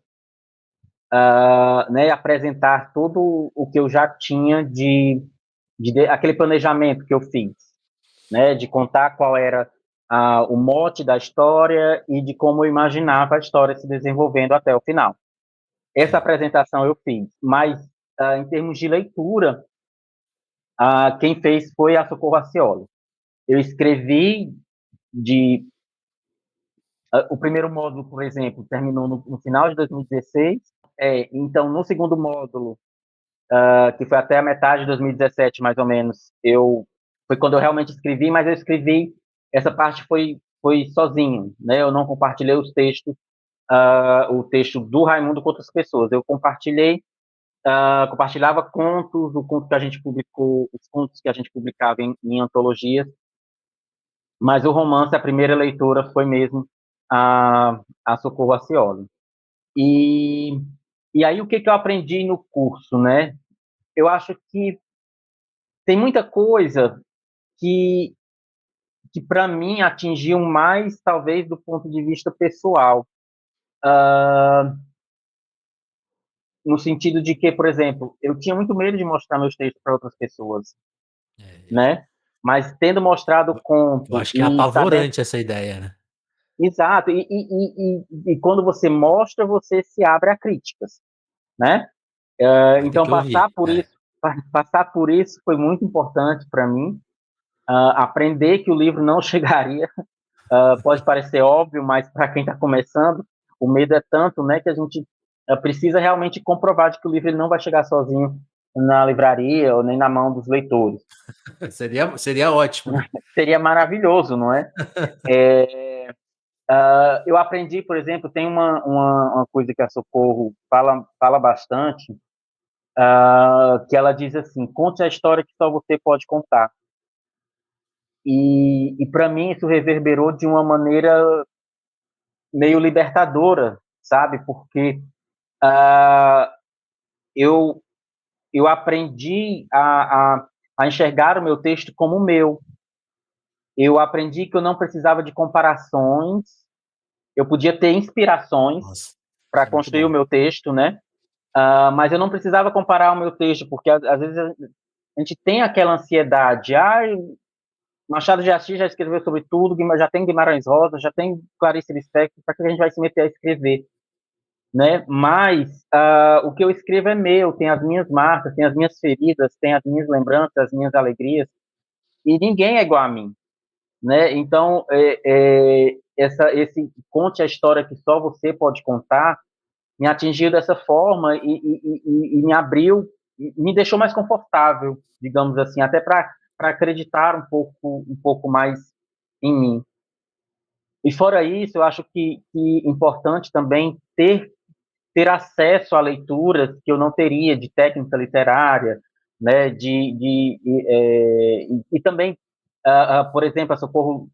né, apresentar todo o que eu já tinha aquele planejamento que eu fiz, né, de contar qual era o mote da história e de como eu imaginava a história se desenvolvendo até o final. Essa Sim. apresentação eu fiz, mas em termos de leitura, quem fez foi a Socorro Acioli. Eu escrevi de o primeiro módulo, por exemplo, terminou no final de 2016. Então, no segundo módulo, que foi até a metade de 2017, mais ou menos, foi quando eu realmente escrevi, mas eu escrevi, essa parte foi sozinho, né? Eu não compartilhei os textos, o texto do Raimundo com outras pessoas. Eu compartilhava contos, o conto que a gente publicou, os contos que a gente publicava em antologias, mas o romance, a primeira leitura foi mesmo a Socorro Acioli. E, e aí, o que eu aprendi no curso, né? Eu acho que tem muita coisa que, que para mim, atingiu mais, talvez, do ponto de vista pessoal. No sentido de que, por exemplo, eu tinha muito medo de mostrar meus textos para outras pessoas, É, né? Mas tendo mostrado o eu conto acho que é e sabendo. apavorante essa ideia, né? Exato, e quando você mostra, você se abre a críticas, né? Vai ter Então, que ouvir. passar por isso foi muito importante para mim. Aprender que o livro não chegaria, pode parecer óbvio, mas para quem está começando, o medo é tanto, né, que a gente precisa realmente comprovar de que o livro ele não vai chegar sozinho na livraria ou nem na mão dos leitores. Seria ótimo, né? Seria maravilhoso, não é? Eu aprendi, por exemplo, tem uma coisa que a Socorro fala bastante, que ela diz assim: conte a história que só você pode contar. E para mim isso reverberou de uma maneira meio libertadora, sabe? Porque uh, eu, eu aprendi a enxergar o meu texto como meu. Eu aprendi que eu não precisava de comparações, eu podia ter inspirações Nossa, para isso é muito construir o bom. meu texto, né? Mas eu não precisava comparar o meu texto, porque às vezes a gente tem aquela ansiedade. Machado de Assis já escreveu sobre tudo, já tem Guimarães Rosa, já tem Clarice Lispector, para que a gente vai se meter a escrever? Né? Mas o que eu escrevo é meu, tem as minhas marcas, tem as minhas feridas, tem as minhas lembranças, as minhas alegrias, e ninguém é igual a mim, né? Então, esse conte a história que só você pode contar me atingiu dessa forma e me abriu, me deixou mais confortável, digamos assim, até para acreditar um pouco mais em mim. E fora isso, eu acho que importante também ter acesso a leituras que eu não teria de técnica literária, né, e também, por exemplo, a Socorro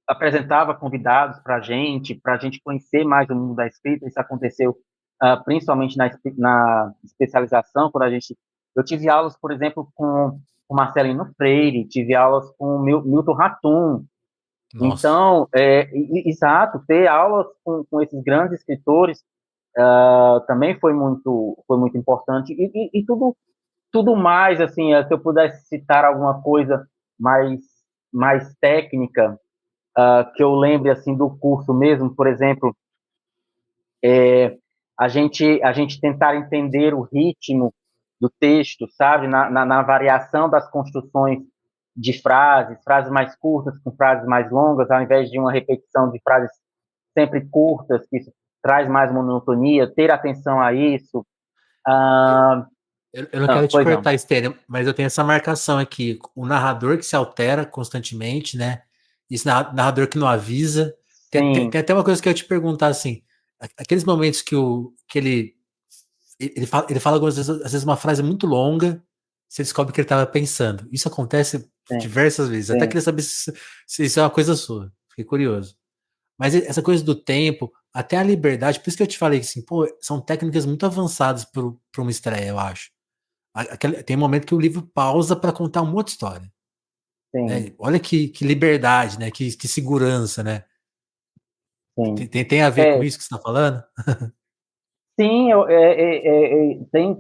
apresentava convidados para a gente conhecer mais o mundo da escrita. Isso aconteceu principalmente na especialização, eu tive aulas, por exemplo, com Marcelino Freire, tive aulas com Milton Ratum. Nossa. Então, exato, ter aulas com esses grandes escritores também foi muito importante. E tudo mais, assim, se eu pudesse citar alguma coisa mais, mais técnica, que eu lembre, assim, do curso mesmo, por exemplo, a gente tentar entender o ritmo do texto, sabe? Na variação das construções de frases mais curtas com frases mais longas, ao invés de uma repetição de frases sempre curtas, que isso traz mais monotonia, ter atenção a isso. Ah, Eu não quero te pois não. cortar, Estênio, mas eu tenho essa marcação aqui. O narrador que se altera constantemente, né? Esse narrador que não avisa. Sim, Tem até uma coisa que eu ia te perguntar, assim. Aqueles momentos que ele fala algumas vezes, às vezes uma frase muito longa, você descobre que ele estava pensando. Isso acontece sim, diversas vezes. Até sim, queria saber se isso é uma coisa sua. Fiquei curioso. Mas essa coisa do tempo, até a liberdade, por isso que eu te falei que, assim, pô, são técnicas muito avançadas para uma estreia, eu acho. Tem um momento que o livro pausa para contar uma outra história. sim. Né? Olha que liberdade, né? Que segurança, né? sim. Tem a ver com isso que você está falando? Sim,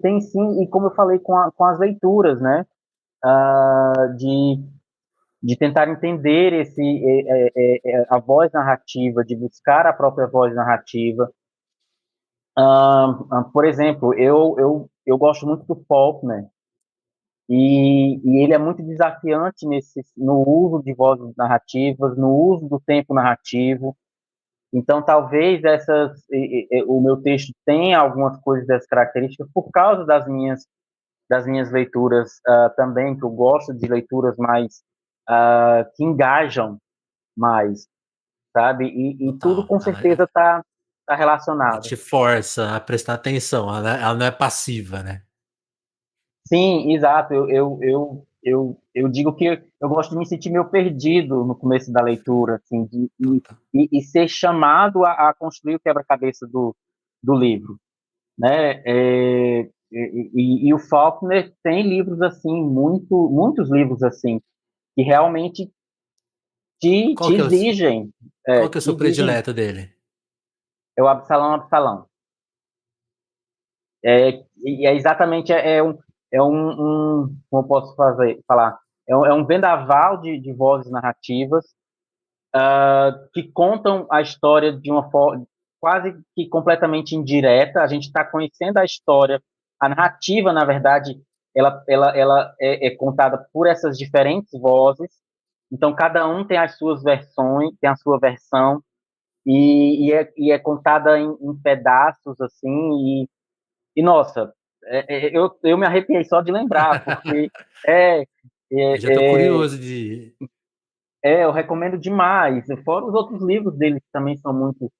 tem sim, e como eu falei com as leituras, né? De tentar entender a voz narrativa, de buscar a própria voz narrativa. Por exemplo, eu gosto muito do Faulkner, e ele é muito desafiante no uso de vozes narrativas, no uso do tempo narrativo. Então, talvez o meu texto tenha algumas coisas dessas características por causa das minhas leituras também, que eu gosto de leituras mais que engajam mais, sabe? E tudo Total. com certeza tá Ela relacionado. te força a prestar atenção, ela não é passiva, né? Sim, exato. Eu digo que eu gosto de me sentir meio perdido no começo da leitura, assim, Total. e ser chamado a construir o quebra-cabeça do livro, né? E o Faulkner tem livros assim, muitos livros assim, que realmente te Qual que é o, exigem, qual que é o te seu exigem. predileto dele? É o Absalão, Absalão. E é exatamente como eu posso falar, é um vendaval de vozes narrativas que contam a história de uma forma quase que completamente indireta. A gente está conhecendo a história, a narrativa, na verdade, ela é contada por essas diferentes vozes. Então, cada um tem as suas versões, tem a sua versão, e é contada em pedaços, assim, nossa, eu me arrepiei só de lembrar, porque é, Eu já estou é, é, curioso de. eu recomendo demais. Fora os outros livros dele que também são muito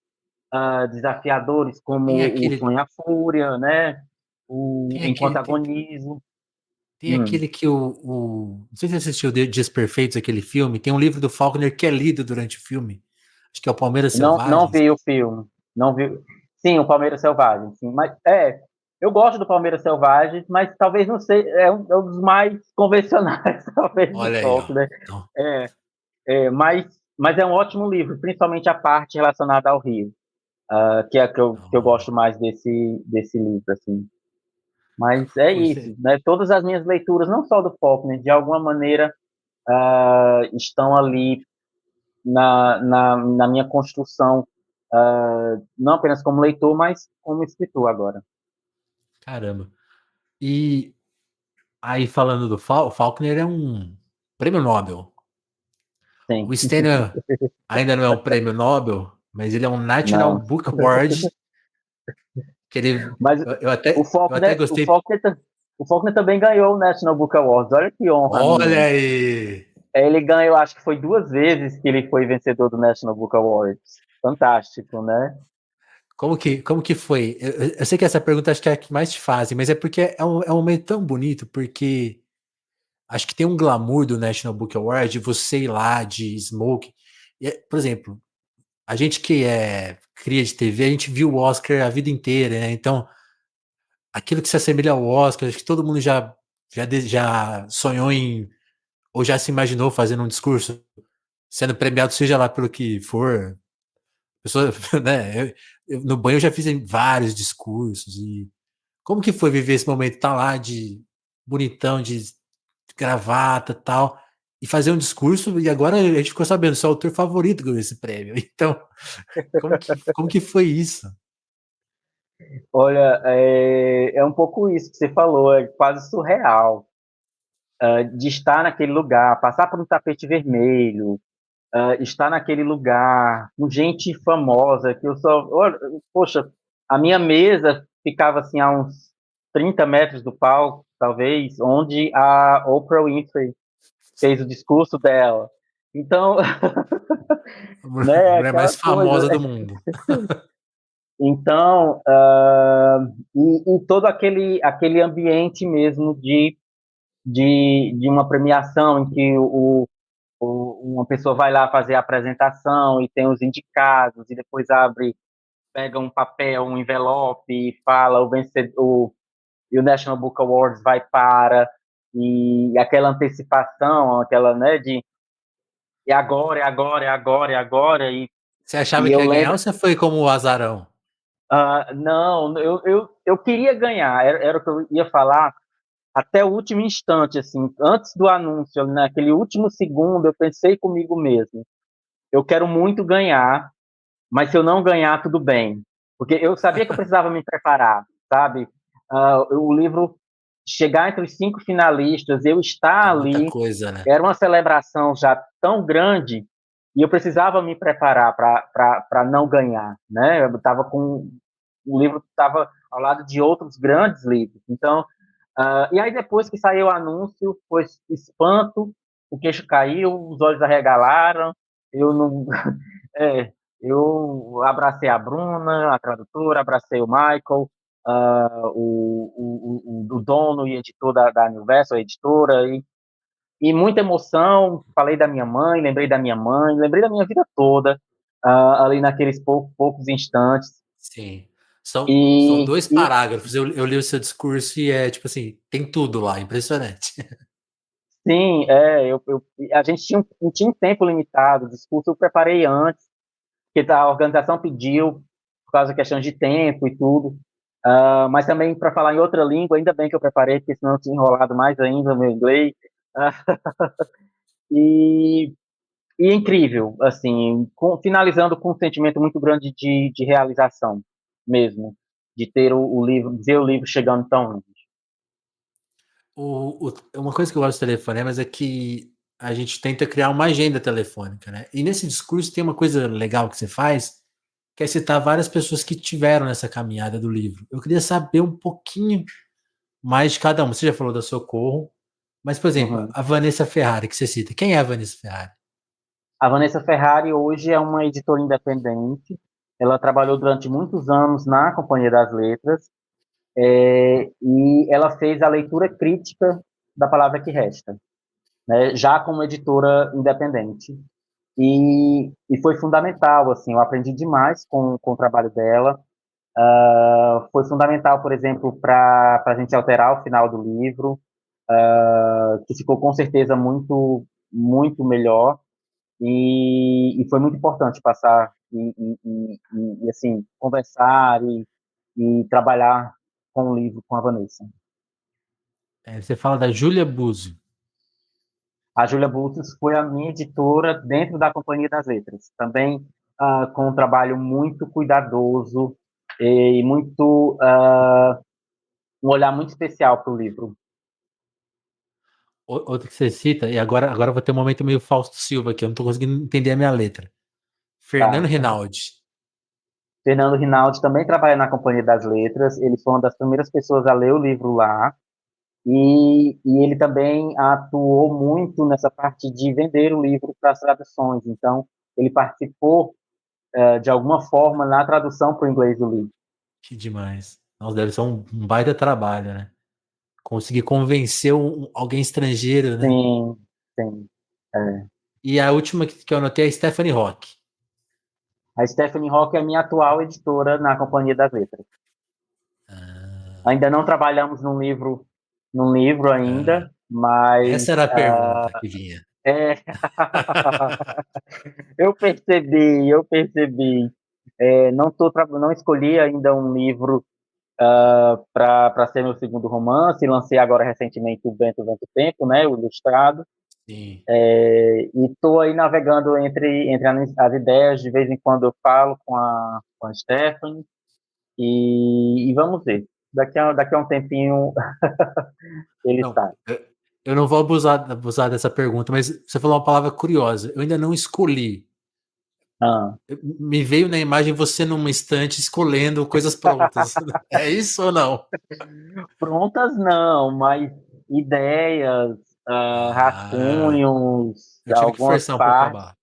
desafiadores, Tem como O aquele, Sonho e a Fúria, né? O tem Enquanto aquele, Agonizo. tem Hum. aquele que não sei se você assistiu Dias Perfeitos, aquele filme. Tem um livro do Faulkner que é lido durante o filme. Acho que é o Palmeiras Não Selvagens. vi o filme. Não vi. Sim, o Palmeiras Selvagem, sim. Mas eu gosto do Palmeiras Selvagem, mas talvez não seja, é um dos mais convencionais, talvez, do Olha aí, ó. Faulkner. Então, É, mas é um ótimo livro, principalmente a parte relacionada ao Rio, que é que eu então, gosto mais desse livro, assim. Mas é pois é. isso, né? Todas as minhas leituras, não só do Faulkner, de alguma maneira estão ali na minha construção, não apenas como leitor, mas como escritor agora. Caramba. E aí, falando do Faulkner, é um prêmio Nobel. O Sim, Stênio ainda não é um prêmio Nobel, mas ele é um National não. Book Award, que ele, Mas eu o até Faulkner, o gostei. Faulkner, o Faulkner também ganhou o National Book Award. Olha que honra Olha minha. aí! Ele ganhou, acho que foi 2 vezes que ele foi vencedor do National Book Awards. Fantástico, né? Como que foi? Eu sei que essa pergunta acho que é a que mais te fazem, mas é porque é um momento tão bonito, porque acho que tem um glamour do National Book Award de você ir lá de smoke. Por exemplo, a gente que é cria de TV, a gente viu o Oscar a vida inteira, né? Então, aquilo que se assemelha ao Oscar, acho que todo mundo já sonhou em, ou já se imaginou fazendo um discurso, sendo premiado, seja lá pelo que for. Pessoa, né? No banho eu já fiz vários discursos. E como que foi viver esse momento? Tá lá de bonitão, de gravata e tal, e fazer um discurso, e agora a gente ficou sabendo, seu autor favorito ganhou esse prêmio. Então, como que foi isso? Olha, é um pouco isso que você falou, é quase surreal. De estar naquele lugar, passar por um tapete vermelho, estar naquele lugar com gente famosa, que eu só. Olha, poxa, a minha mesa ficava assim a uns 30 metros do palco, talvez, onde a Oprah Winfrey fez o discurso dela. Então, A né, mulher aquela mais coisa. famosa do mundo. Então, e todo aquele ambiente mesmo de uma premiação em que uma pessoa vai lá fazer a apresentação e tem os indicados, e depois pega um papel, um envelope e fala o vencedor, e o National Book Awards vai e aquela antecipação, aquela, né, de é agora, é agora, é agora, é agora, Você achava E que eu ia ganhar lembro, ou você foi como o azarão? não, eu queria ganhar, era o que eu ia falar até o último instante, assim, antes do anúncio, naquele último segundo, eu pensei comigo mesmo, eu quero muito ganhar, mas se eu não ganhar, tudo bem. Porque eu sabia que eu precisava me preparar, sabe? O livro chegar entre os 5 finalistas, eu É estar muita ali, coisa, né? era uma celebração já tão grande e eu precisava me preparar para não ganhar, né? Eu estava com o livro estava ao lado de outros grandes livros, então e aí depois que saiu o anúncio, foi espanto, o queixo caiu, os olhos arregalaram, eu não, é, eu abracei a Bruna, a tradutora, abracei o Michael, o dono e editor da Universo, a editora, e muita emoção. Falei da minha mãe, lembrei da minha mãe, lembrei da minha vida toda, ali naqueles poucos instantes. Sim. São E, dois e parágrafos. Eu li o seu discurso e é tipo assim, tem tudo lá, impressionante. sim, a gente tinha um tempo limitado, o discurso eu preparei antes, porque a organização pediu, por causa da questão de tempo e tudo. Mas também para falar em outra língua, ainda bem que eu preparei, porque senão eu tinha enrolado mais ainda o meu inglês. Uh, e, e incrível, assim, finalizando com um sentimento muito grande de realização mesmo, de ter o livro, ver o livro chegando tão longe. Uma coisa que eu gosto do telefonemas é que a gente tenta criar uma agenda telefônica, né? E nesse discurso tem uma coisa legal que você faz, que é citar várias pessoas que tiveram nessa caminhada do livro. Eu queria saber um pouquinho mais de cada um. Você já falou da Socorro, mas, por exemplo, Uhum. a Vanessa Ferrari, que você cita. Quem é a Vanessa Ferrari? A Vanessa Ferrari hoje é uma editora independente. Ela trabalhou durante muitos anos na Companhia das Letras, e ela fez a leitura crítica da Palavra que Resta, né, já como editora independente. E foi fundamental, assim, eu aprendi demais com o trabalho dela. Foi fundamental, por exemplo, para a gente alterar o final do livro, que ficou com certeza muito, muito melhor. E foi muito importante passar e assim, conversar e trabalhar com o livro com a Vanessa. Você fala da Júlia Buzzi. A Júlia Bultos foi a minha editora dentro da Companhia das Letras, também com um trabalho muito cuidadoso e muito um olhar muito especial para o livro. Outro que você cita, e agora eu vou ter um momento meio Fausto Silva aqui, eu não estou conseguindo entender a minha letra. Fernando Tá? Rinaldi. Fernando Rinaldi também trabalha na Companhia das Letras, ele foi uma das primeiras pessoas a ler o livro lá, e ele também atuou muito nessa parte de vender o livro para as traduções, então ele participou de alguma forma na tradução para o inglês do livro. Que demais. Nossa, deve ser um baita trabalho, né? Conseguir convencer alguém estrangeiro, né? Sim, sim. É. E a última que eu anotei é a Stephanie Rock. A Stephanie Rock é a minha atual editora na Companhia das Letras. Ah, Ainda não trabalhamos num livro ah. ainda, mas Essa era a pergunta que vinha. é, eu percebi. Não escolhi ainda um livro para ser meu segundo romance. Lancei agora recentemente o Vento Tempo, né, o ilustrado. Sim. E estou aí navegando entre as ideias. De vez em quando eu falo com a Stephanie e vamos ver. Daqui a um tempinho ele Não, sai. eu não vou abusar dessa pergunta, mas você falou uma palavra curiosa. Eu ainda não escolhi. Ah. Me veio na imagem você numa estante escolhendo coisas prontas. É isso ou não? Prontas não, mas ideias, Ah, rascunhos, eu tive que algumas forçar um pouco a partes.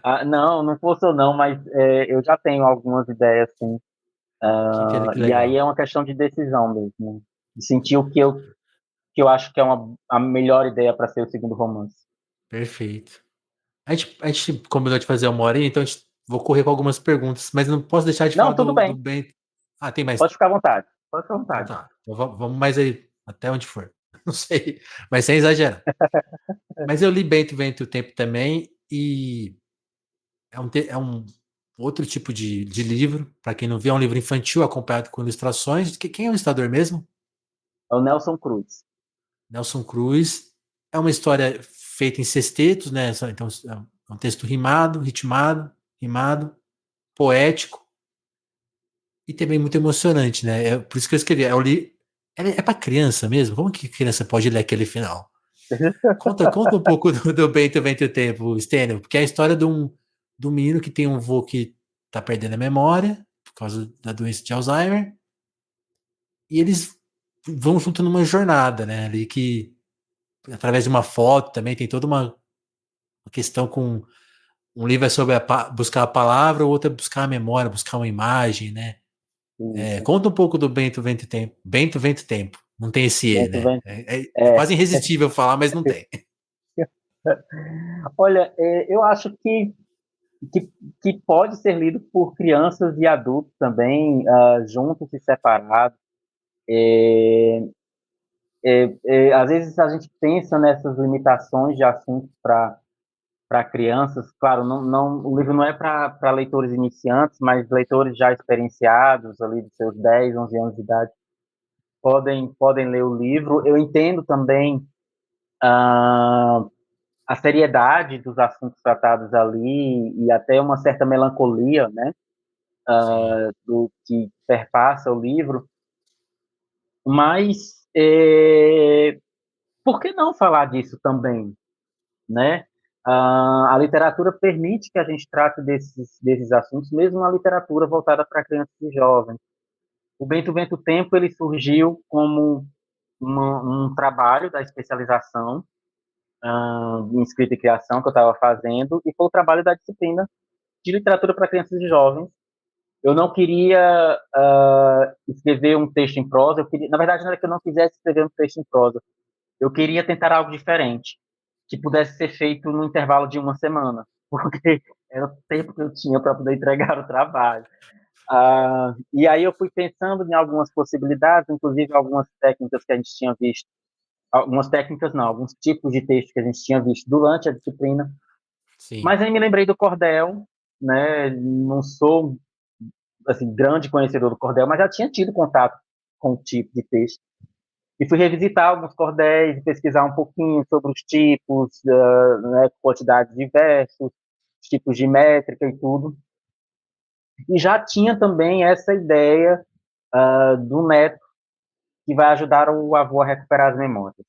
barra. Não fosse eu não, mas eu já tenho algumas ideias, sim. Que E aí legal. é uma questão de decisão mesmo, né? De sentir o que eu acho que é a melhor ideia para ser o segundo romance. Perfeito. A gente combinou de fazer uma horinha, então vou correr com algumas perguntas, mas não posso deixar de falar Não, tudo do bem. Bento. Ah, tem mais. Pode ficar à vontade. Pode ficar à Então vontade. tá. Então vamos mais aí, até onde for. Não sei, mas sem exagerar. Mas eu li Bento Vento o Tempo também, e é um outro tipo de livro. Para quem não viu, é um livro infantil acompanhado com ilustrações. Quem é o ilustrador mesmo? É o Nelson Cruz. Nelson Cruz. É uma história feita em sextetos, né? Então é um texto rimado, rimado, poético e também muito emocionante, né? Por isso que eu escrevi. Eu li, é para criança mesmo? Como que criança pode ler aquele final? Conta um pouco do Bento Vento e o Tempo, Stênio, porque é a história de um menino que tem um vô que tá perdendo a memória por causa da doença de Alzheimer, e eles vão junto numa jornada, né? Ali que, através de uma foto, também tem toda uma questão com. Um livro é sobre buscar a palavra, o outro é buscar a memória, buscar uma imagem, né? Isso. Conta um pouco do Bento Vento e Tempo. Bento Vento e Tempo. Não tem esse E, Bento né? Vento. É É. quase irresistível falar, mas não tem. Olha, eu acho que, que pode ser lido por crianças e adultos também, juntos e separados. Às vezes a gente pensa nessas limitações de assuntos para crianças. Claro, o livro não é para leitores iniciantes, mas leitores já experienciados, ali dos seus 10, 11 anos de idade, podem ler o livro. Eu entendo também ah, a seriedade dos assuntos tratados ali e até uma certa melancolia, né, Sim. do que perpassa o livro, mas por que não falar disso também, né? A literatura permite que a gente trate desses assuntos, mesmo a literatura voltada para crianças e jovens. O Bento Vento Tempo ele surgiu como um trabalho da especialização em escrita e criação que eu estava fazendo, e foi o trabalho da disciplina de literatura para crianças e jovens. Eu não queria escrever um texto em prosa, na verdade não era que eu não quisesse escrever um texto em prosa, eu queria tentar algo diferente, que pudesse ser feito no intervalo de uma semana, porque era o tempo que eu tinha para poder entregar o trabalho. E aí eu fui pensando em algumas possibilidades, inclusive algumas técnicas que a gente tinha visto, algumas técnicas não, alguns tipos de texto que a gente tinha visto durante a disciplina, Sim. mas aí me lembrei do cordel, né? Não sou assim grande conhecedor do cordel, mas já tinha tido contato com o tipo de texto. E fui revisitar alguns cordéis, pesquisar um pouquinho sobre os tipos, né, quantidades de versos, os tipos de métrica e tudo. E já tinha também essa ideia do neto que vai ajudar o avô a recuperar as memórias.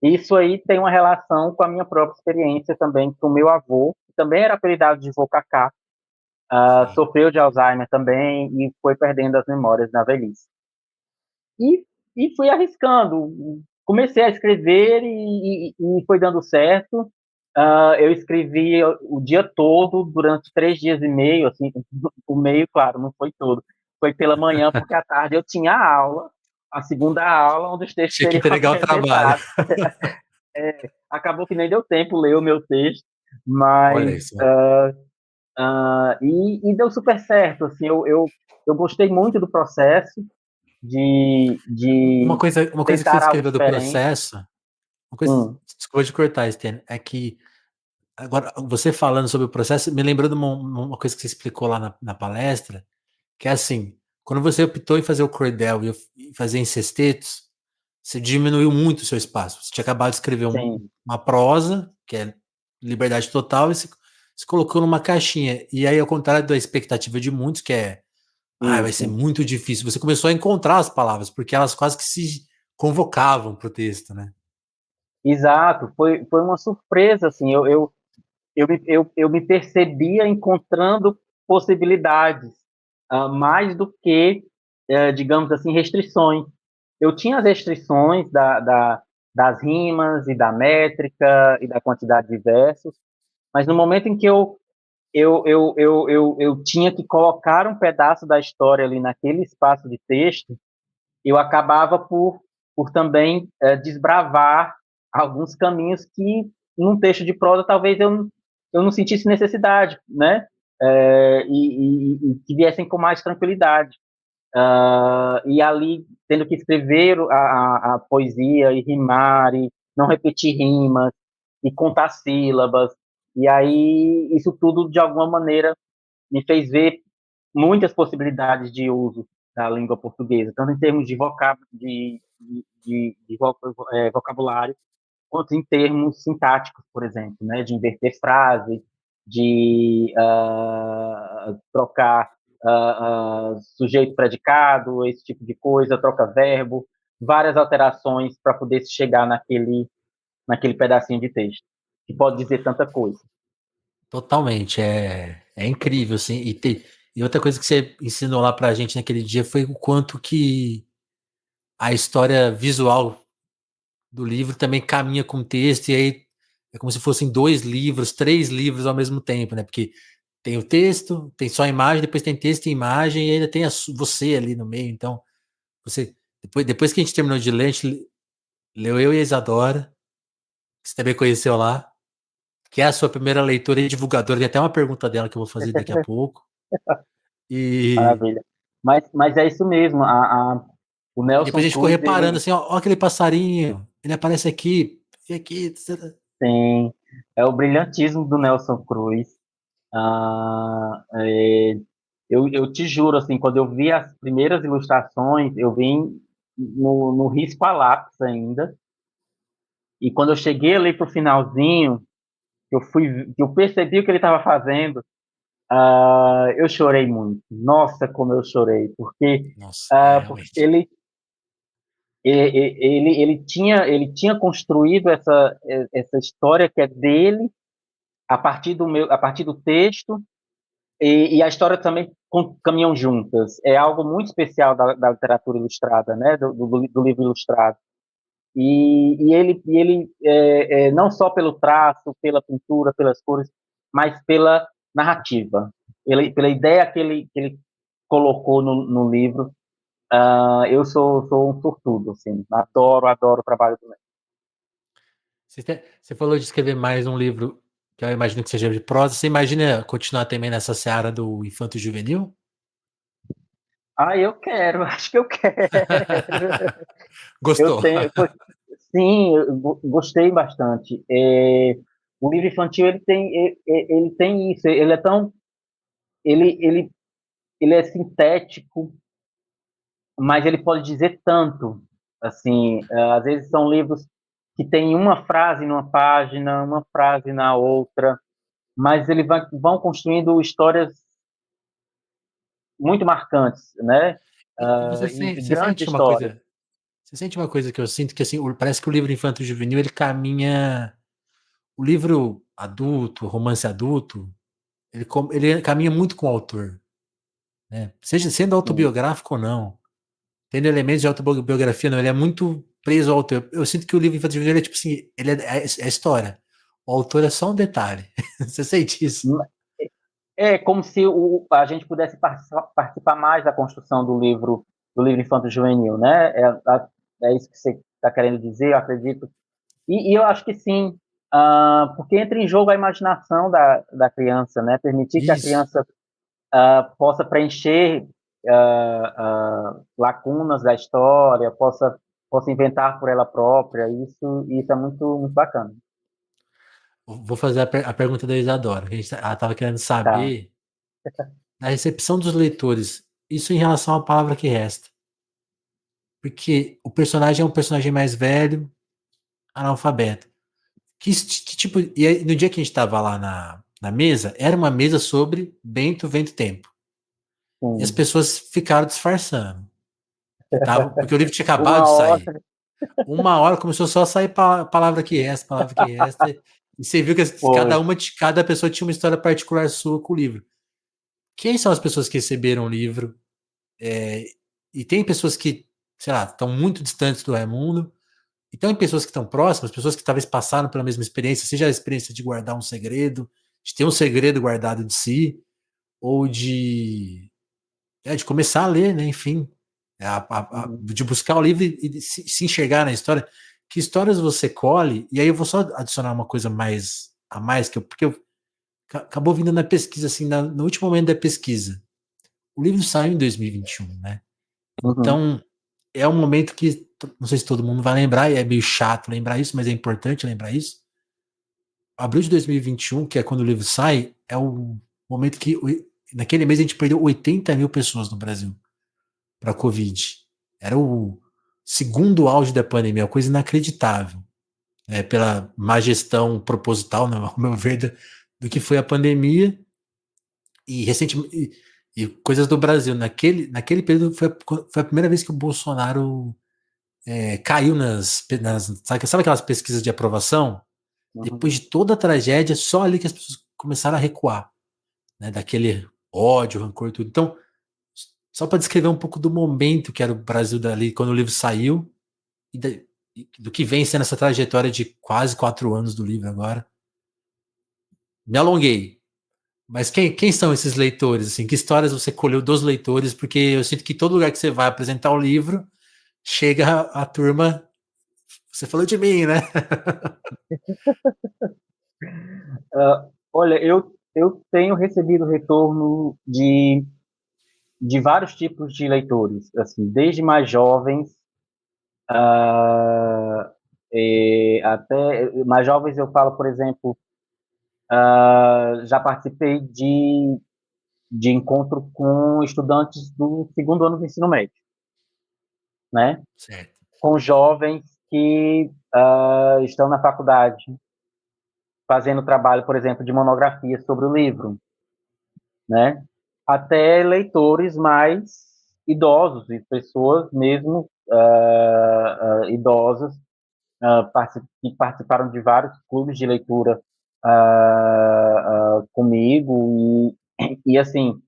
Isso aí tem uma relação com a minha própria experiência também, com o meu avô, que também era apelidado de vô Cacá, Sim. sofreu de Alzheimer também e foi perdendo as memórias na velhice. E, e fui arriscando. Comecei a escrever e foi dando certo. Eu escrevi o dia todo, durante 3 dias e meio, assim, o meio, claro, não foi todo. Foi pela manhã, porque à tarde eu tinha aula, a segunda aula, onde os textos Tinha que seriam entregar o trabalho. apresentados. Acabou que nem deu tempo ler o meu texto, Olha mas isso. e deu super certo. Assim, eu gostei muito do processo de Uma coisa que você tentar algo escreveu do diferente. processo, uma coisa, Hum, desculpa de cortar, Sten, é que agora você falando sobre o processo, me lembrou de uma coisa que você explicou lá na palestra, que é assim, quando você optou em fazer o cordel e fazer em sextetos, você diminuiu muito o seu espaço. Você tinha acabado de escrever sim, uma prosa, que é liberdade total, e você colocou numa caixinha. E aí, ao contrário da expectativa de muitos, que é, vai ser isso. muito difícil, você começou a encontrar as palavras, porque elas quase que se convocavam para o texto, né? Exato, foi uma surpresa, assim, eu me percebia encontrando possibilidades, mais do que, digamos assim, restrições. Eu tinha as restrições das rimas e da métrica e da quantidade de versos, mas no momento em que eu tinha que colocar um pedaço da história ali naquele espaço de texto, eu acabava por também desbravar alguns caminhos que, num texto de prosa, talvez eu não sentisse necessidade, né? E que viessem com mais tranquilidade. E ali, tendo que escrever a poesia e rimar, e não repetir rimas, e contar sílabas, e aí isso tudo, de alguma maneira, me fez ver muitas possibilidades de uso da língua portuguesa, tanto em termos de, vocabulário, quanto em termos sintáticos, por exemplo, né, de inverter frases, de trocar sujeito-predicado, esse tipo de coisa, troca verbo, várias alterações para poder chegar naquele pedacinho de texto, que pode dizer tanta coisa. Totalmente, é incrível, assim, e outra coisa que você ensinou lá pra gente naquele dia foi o quanto que a história visual do livro também caminha com o texto, e aí é como se fossem 2 livros, 3 livros ao mesmo tempo, né? Porque tem o texto, tem só a imagem, depois tem texto e imagem, e ainda tem você ali no meio. Então, depois que a gente terminou de ler, a gente leu eu e a Isadora, que você também conheceu lá, que é a sua primeira leitura e divulgadora. Tem até uma pergunta dela que eu vou fazer daqui a pouco. E, Maravilha. Mas é isso mesmo, o e depois Nelson a gente ficou Cruz, reparando ele assim, ó aquele passarinho, ele aparece aqui, vem aqui. tem, é o brilhantismo do Nelson Cruz. Ah, eu te juro, assim, quando eu vi as primeiras ilustrações, eu vim no risco a lápis ainda, e quando eu cheguei ali pro finalzinho, que eu percebi o que ele estava fazendo, eu chorei muito. Nossa, como eu chorei, porque Nossa, porque realmente. ele tinha construído essa história que é dele a partir do texto, e a história também caminham juntas. É algo muito especial da literatura ilustrada, né? Do livro ilustrado. E ele não só pelo traço, pela pintura, pelas cores, mas pela narrativa, pela ideia que ele colocou no livro. Eu sou um sortudo, assim, adoro o trabalho do Léo. Você falou de escrever mais um livro que eu imagino que seja de prosa. Você imagina continuar também nessa seara do infanto juvenil? Eu quero, acho que eu quero. Eu Gostou? tenho, sim, eu gostei bastante. O livro infantil ele tem isso, ele é tão, ele, ele, ele é sintético, mas ele pode dizer tanto. Assim, às vezes são livros que têm uma frase numa página, uma frase na outra, mas vão construindo histórias muito marcantes, né? E você, E você grandes sente uma histórias. coisa? Você sente uma coisa que eu sinto que assim, parece que o livro infanto juvenil ele caminha, o livro adulto, romance adulto, ele caminha muito com o autor, né? Seja sendo Sim. autobiográfico ou não, tendo elementos de autobiografia, não, ele é muito preso ao autor. Eu sinto que o livro infanto juvenil é tipo assim, ele é a história. O autor é só um detalhe. Você sente isso? É como se a gente pudesse participar mais da construção do livro infanto-juvenil, né? É isso que você está querendo dizer, eu acredito. E eu acho que sim, porque entra em jogo a imaginação da criança, né? Permitir que a Isso. criança possa preencher lacunas da história, possa inventar por ela própria. Isso é muito, muito bacana. Vou fazer a pergunta da Isadora. Ela estava querendo Tá. saber da recepção dos leitores. Isso em relação à palavra que resta. Porque o personagem é um personagem mais velho, analfabeto. Que tipo. E aí, no dia que a gente estava lá na mesa, era uma mesa sobre Bento, Vento e Tempo. E as Sim. pessoas ficaram disfarçando. Porque o livro tinha acabado Uma de hora. sair. Uma hora começou só a sair palavra que resta, palavra que resta. E você viu que Foi. cada pessoa tinha uma história particular sua com o livro. Quem são as pessoas que receberam o livro? É, e tem pessoas que, sei lá, estão muito distantes do Raimundo. E tem pessoas que estão próximas, pessoas que talvez passaram pela mesma experiência, seja a experiência de guardar um segredo, de ter um segredo guardado de si, ou de começar a ler, né? Enfim, Uhum. de buscar o livro e de se enxergar na história. Que histórias você colhe? E aí eu vou só adicionar uma coisa mais a mais, porque acabou vindo na pesquisa, assim, no último momento da pesquisa. O livro saiu em 2021, né? Uhum. Então, é um momento que, não sei se todo mundo vai lembrar, e é meio chato lembrar isso, mas é importante lembrar isso. Abril de 2021, que é quando o livro sai, é o momento que naquele mês a gente perdeu 80 mil pessoas no Brasil para a Covid. Era o segundo auge da pandemia, uma coisa inacreditável. Pela má gestão proposital, né, ao meu ver, do que foi a pandemia. E recentemente, e coisas do Brasil. Naquele período foi a primeira vez que o Bolsonaro caiu sabe aquelas pesquisas de aprovação? Uhum. Depois de toda a tragédia, só ali que as pessoas começaram a recuar, né, daquele ódio, rancor e tudo. Então, só para descrever um pouco do momento que era o Brasil dali, quando o livro saiu, e do que vem sendo essa trajetória de quase 4 anos do livro agora. Me alonguei. Mas quem são esses leitores? Assim, que histórias você colheu dos leitores? Porque eu sinto que todo lugar que você vai apresentar o livro, chega a turma. Você falou de mim, né? Olha, eu tenho recebido retorno de vários tipos de leitores, assim, desde mais jovens, até mais jovens eu falo, por exemplo, já participei de encontro com estudantes do segundo ano do ensino médio, né? Certo. Com jovens que estão na faculdade fazendo trabalho, por exemplo, de monografia sobre o livro, né? Até leitores mais idosos e pessoas mesmo idosas que participaram de vários clubes de leitura comigo e assim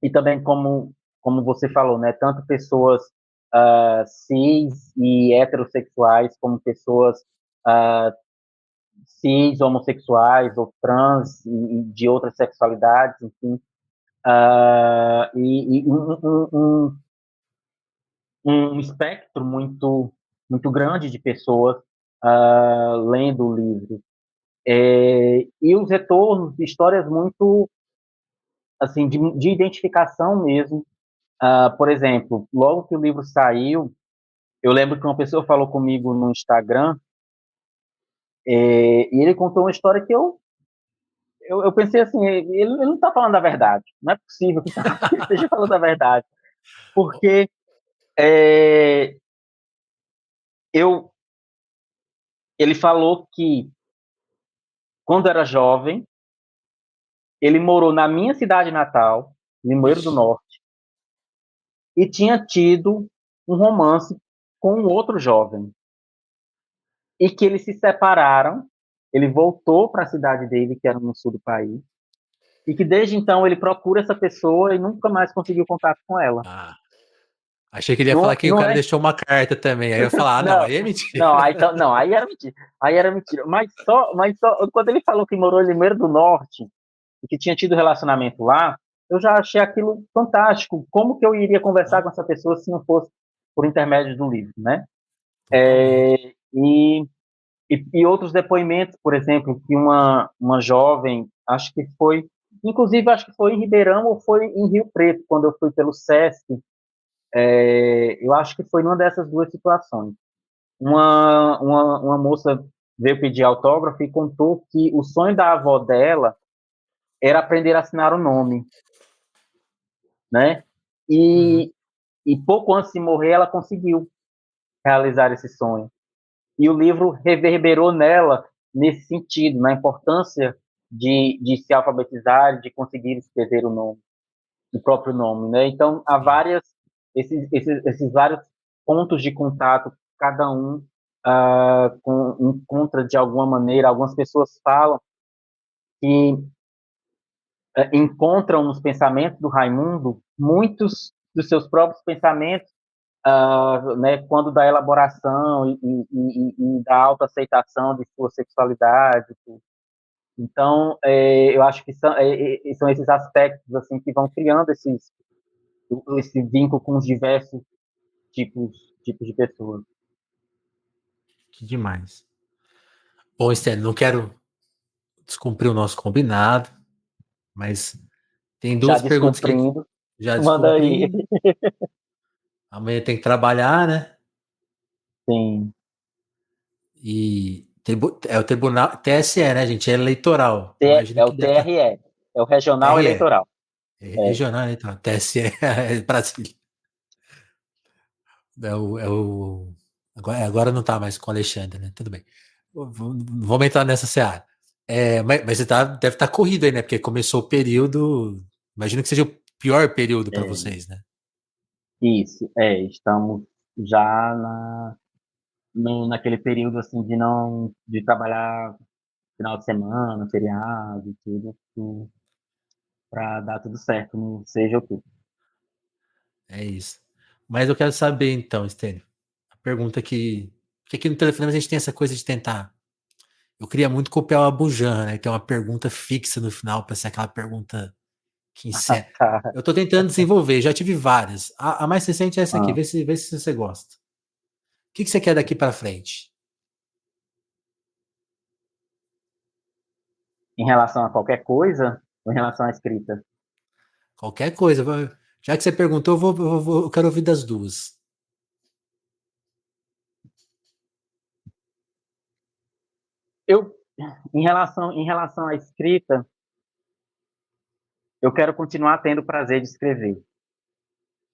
e também como você falou, né? Tanto pessoas cis e heterossexuais como pessoas uh, cis, homossexuais ou trans e de outras sexualidades, enfim, e um espectro muito grande de pessoas lendo o livro. E os retornos, histórias muito assim de identificação mesmo. Por exemplo, logo que o livro saiu, eu lembro que uma pessoa falou comigo no Instagram e ele contou uma história que eu pensei assim, ele não está falando a verdade. Não é possível que ele esteja falando a verdade. Porque é, eu, ele falou que, quando era jovem, ele morou na minha cidade natal, Limoeiro do Norte, e tinha tido um romance com um outro jovem. E que eles se separaram, ele voltou para a cidade dele, que era no sul do país, e que desde então ele procura essa pessoa e nunca mais conseguiu contato com ela. Ah, achei que ele ia falar Não, que o não cara é deixou uma carta também. Aí eu ia falar, não, Não, aí é mentira. não, aí era mentira. Aí era mentira. Mas só quando ele falou que morou em Limeiro do Norte e que tinha tido relacionamento lá, eu já achei aquilo fantástico. Como que eu iria conversar Não, com essa pessoa se não fosse por intermédio do livro, né? totalmente. E, e outros depoimentos, por exemplo, que uma jovem, acho que foi, inclusive acho que foi em Ribeirão ou foi em Rio Preto, quando eu fui pelo SESC, eu acho que foi numa dessas duas situações. Uma moça veio pedir autógrafo e contou que o sonho da avó dela era aprender a assinar o nome, né? Uhum. E, e pouco antes de morrer ela conseguiu realizar esse sonho. E o livro reverberou nela nesse sentido, na importância de se alfabetizar, de conseguir escrever o nome, o próprio nome, né? Então há Sim. esses vários pontos de contato, cada um encontra de alguma maneira. Algumas pessoas falam que encontram nos pensamentos do Raimundo muitos dos seus próprios pensamentos, né, quando da elaboração e da autoaceitação de sua sexualidade. Então, eu acho que são esses aspectos assim que vão criando esse vínculo com os diversos tipos, tipos de pessoas. Que demais. Bom, Estênio, não quero descumprir o nosso combinado, mas tem Já duas perguntas que descumprindo, já manda aí. descumprindo. Amanhã tem que trabalhar, né? Sim, E é o tribunal TSE, né, gente? É eleitoral. Imagino é que o deve estar TRE, é o Regional TRE. Eleitoral. Regional, né? Então, TSE é Brasília. Agora não tá mais com o Alexandre, né? Tudo bem. Vamos entrar nessa seara. Mas você deve estar corrido aí, né? Porque começou o período. Imagino que seja o pior período para É, vocês, né? isso, estamos já naquele período assim de trabalhar final de semana, feriado, tudo para dar tudo certo, não seja o que. É isso. Mas eu quero saber então, Stênio, a pergunta que. Porque aqui no telefone a gente tem essa coisa de tentar. Eu queria muito copiar uma bujan, né? Que é uma pergunta fixa no final, para ser aquela pergunta que encerra. Tá. Eu tô tentando desenvolver, já tive várias. A mais recente é essa aqui, Ah, vê se você gosta. O que você quer daqui para frente? em relação a qualquer coisa, ou em relação à escrita, Qualquer coisa. Já que você perguntou, eu quero ouvir das duas. eu em relação à escrita, eu quero continuar tendo o prazer de escrever,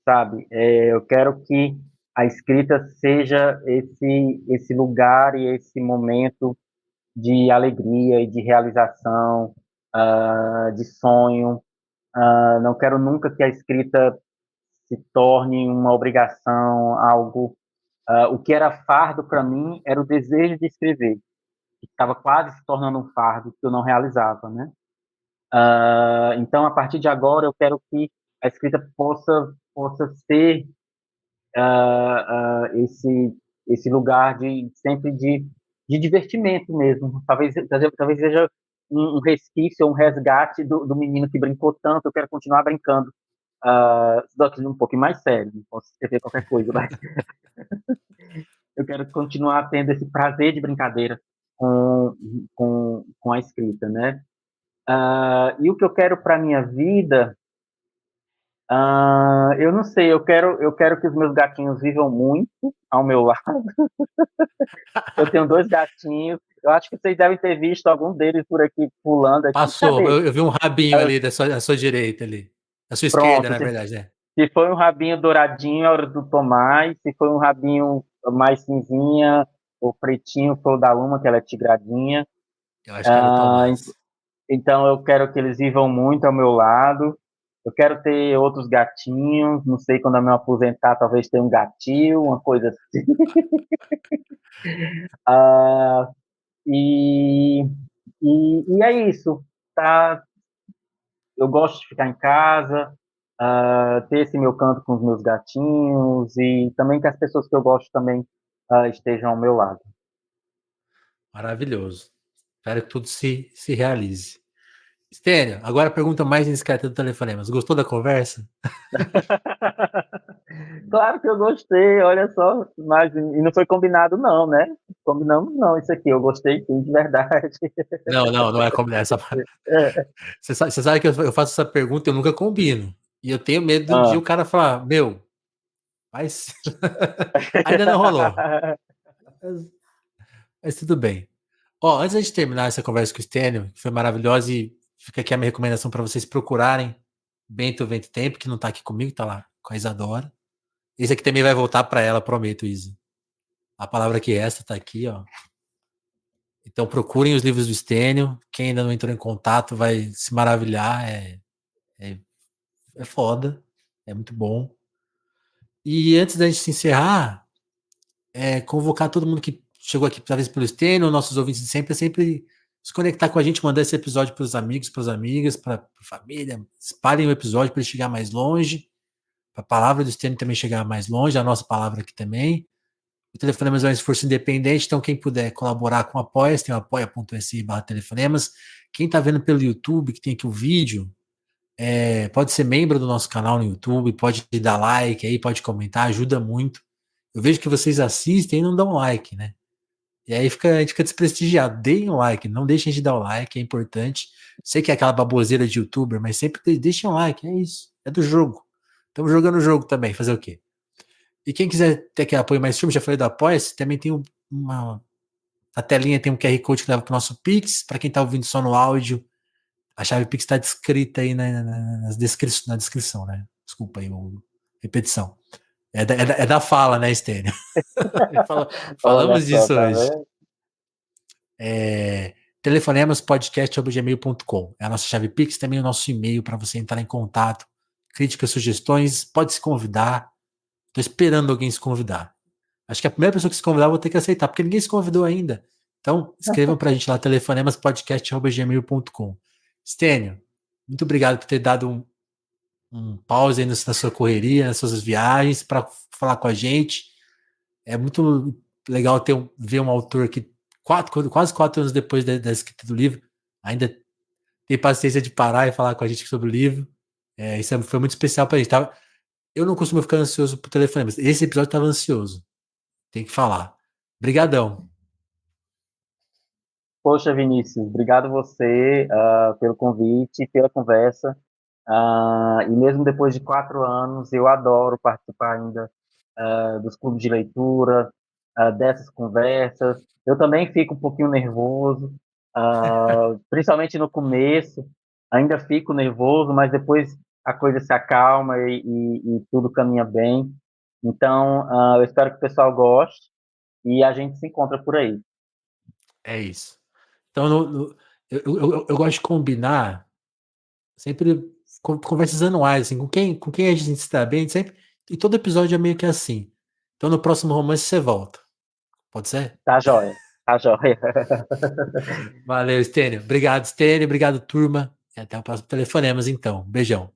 sabe? Eu quero que a escrita seja esse lugar e esse momento de alegria e de realização, de sonho. Não quero nunca que a escrita se torne uma obrigação, algo. O que era fardo para mim era o desejo de escrever, que estava quase se tornando um fardo que eu não realizava, né? Então, a partir de agora, eu quero que a escrita possa ser esse lugar de sempre de divertimento mesmo. Talvez seja um resquício, um resgate do menino que brincou tanto. Eu quero continuar brincando. Um pouquinho mais sério, não posso escrever qualquer coisa, mas eu quero continuar tendo esse prazer de brincadeira com, com a escrita, né? E o que eu quero para minha vida, eu não sei, eu quero que os meus gatinhos vivam muito ao meu lado. Eu tenho dois gatinhos, eu acho que vocês devem ter visto algum deles por aqui pulando aqui. Passou, Cadê? eu vi um rabinho Ah, ali da sua direita ali. Da sua esquerda, Pronto, na se, verdade, né? se foi um rabinho douradinho, é hora do Tomás. Se foi um rabinho mais cinzinha, ou pretinho, foi o da Luma, que ela é tigradinha. Eu acho que era o Ah, Tomás. Então eu quero que eles vivam muito ao meu lado. Eu quero ter outros gatinhos. Não sei quando eu me aposentar, talvez ter um gatinho, uma coisa assim. Ah, e, e é isso. Tá? Eu gosto de ficar em casa, ter esse meu canto com os meus gatinhos e também que as pessoas que eu gosto também estejam ao meu lado. Maravilhoso. Espero que tudo se realize. Stênio, agora a pergunta mais indiscreta do Telefonemas. Gostou da conversa? Claro que eu gostei, olha só, mas e não foi combinado não, né? Combinamos não, isso aqui, eu gostei sim, de verdade. Não, não é combinar essa. Você sabe que eu faço essa pergunta e eu nunca combino. E eu tenho medo de o Ah. cara falar, meu, mas ainda não rolou. Mas tudo bem. Ó, antes de terminar essa conversa com o Stênio, que foi maravilhosa, e fica aqui a minha recomendação para vocês procurarem Bento Vento e Tempo, que não tá aqui comigo, tá lá com a Isadora. Esse aqui também vai voltar para ela, prometo, Isa. A palavra que resta tá aqui, ó. Então procurem os livros do Stênio. Quem ainda não entrou em contato vai se maravilhar. É, é foda. É muito bom. E antes da gente se encerrar, convocar todo mundo que chegou aqui, talvez pelo Stênio, nossos ouvintes de sempre, é sempre se conectar com a gente, mandar esse episódio para os amigos, para as amigas, para a família. Espalhem o episódio para ele chegar mais longe, para a palavra do Stênio também chegar mais longe, a nossa palavra aqui também. O Telefonemas é um esforço independente, então quem puder colaborar com o Apoia, tem o apoia.se/telefonemas. Quem está vendo pelo YouTube, que tem aqui o vídeo, pode ser membro do nosso canal no YouTube, pode dar like aí, pode comentar, ajuda muito. Eu vejo que vocês assistem e não dão like, né? E aí a gente fica desprestigiado. Deem um like, não deixem de dar o like, é importante. Sei que é aquela baboseira de youtuber, mas sempre deixem um like, é isso. É do jogo. Estamos jogando o jogo também, fazer o quê? E quem quiser ter aquele apoio mais firme, já falei do Apoia-se, também tem uma. Na telinha tem um QR Code que leva para o nosso Pix. Para quem está ouvindo só no áudio, A chave Pix está descrita aí na descrição, né? Desculpa aí, repetição. É da fala, né, Stênio? Olha Falamos só, disso tá hoje. vendo? Telefonemaspodcast@gmail.com. É a nossa chave Pix, também o nosso e-mail para você entrar em contato. Críticas, sugestões, pode se convidar. Tô esperando alguém se convidar. Acho que a primeira pessoa que se convidar eu vou ter que aceitar, porque ninguém se convidou ainda. Então, escrevam pra gente lá, telefonemaspodcast@gmail.com. Stênio, muito obrigado por ter dado um pause aí na sua correria, nas suas viagens, para falar com a gente. É muito legal ver um autor que quase 4 anos depois da escrita do livro, ainda tem paciência de parar e falar com a gente sobre o livro. Isso foi muito especial pra gente. Eu não costumo ficar ansioso por telefone, mas esse episódio estava ansioso. Tem que falar. Obrigadão. Poxa, Vinícius, obrigado você pelo convite, pela conversa. E mesmo depois de 4 anos, eu adoro participar ainda dos clubes de leitura, dessas conversas. Eu também fico um pouquinho nervoso, principalmente no começo, ainda fico nervoso, mas depois a coisa se acalma e tudo caminha bem. Então, eu espero que o pessoal goste e a gente se encontra por aí. É isso. Então, eu gosto de combinar sempre conversas anuais, assim, com quem a gente está bem, sempre, e todo episódio é meio que assim. Então, no próximo romance você volta. Pode ser? Tá joia, tá joia. Valeu, Stênio. Obrigado, Stênio. Obrigado, turma. E até o próximo Telefonemas, então. Beijão.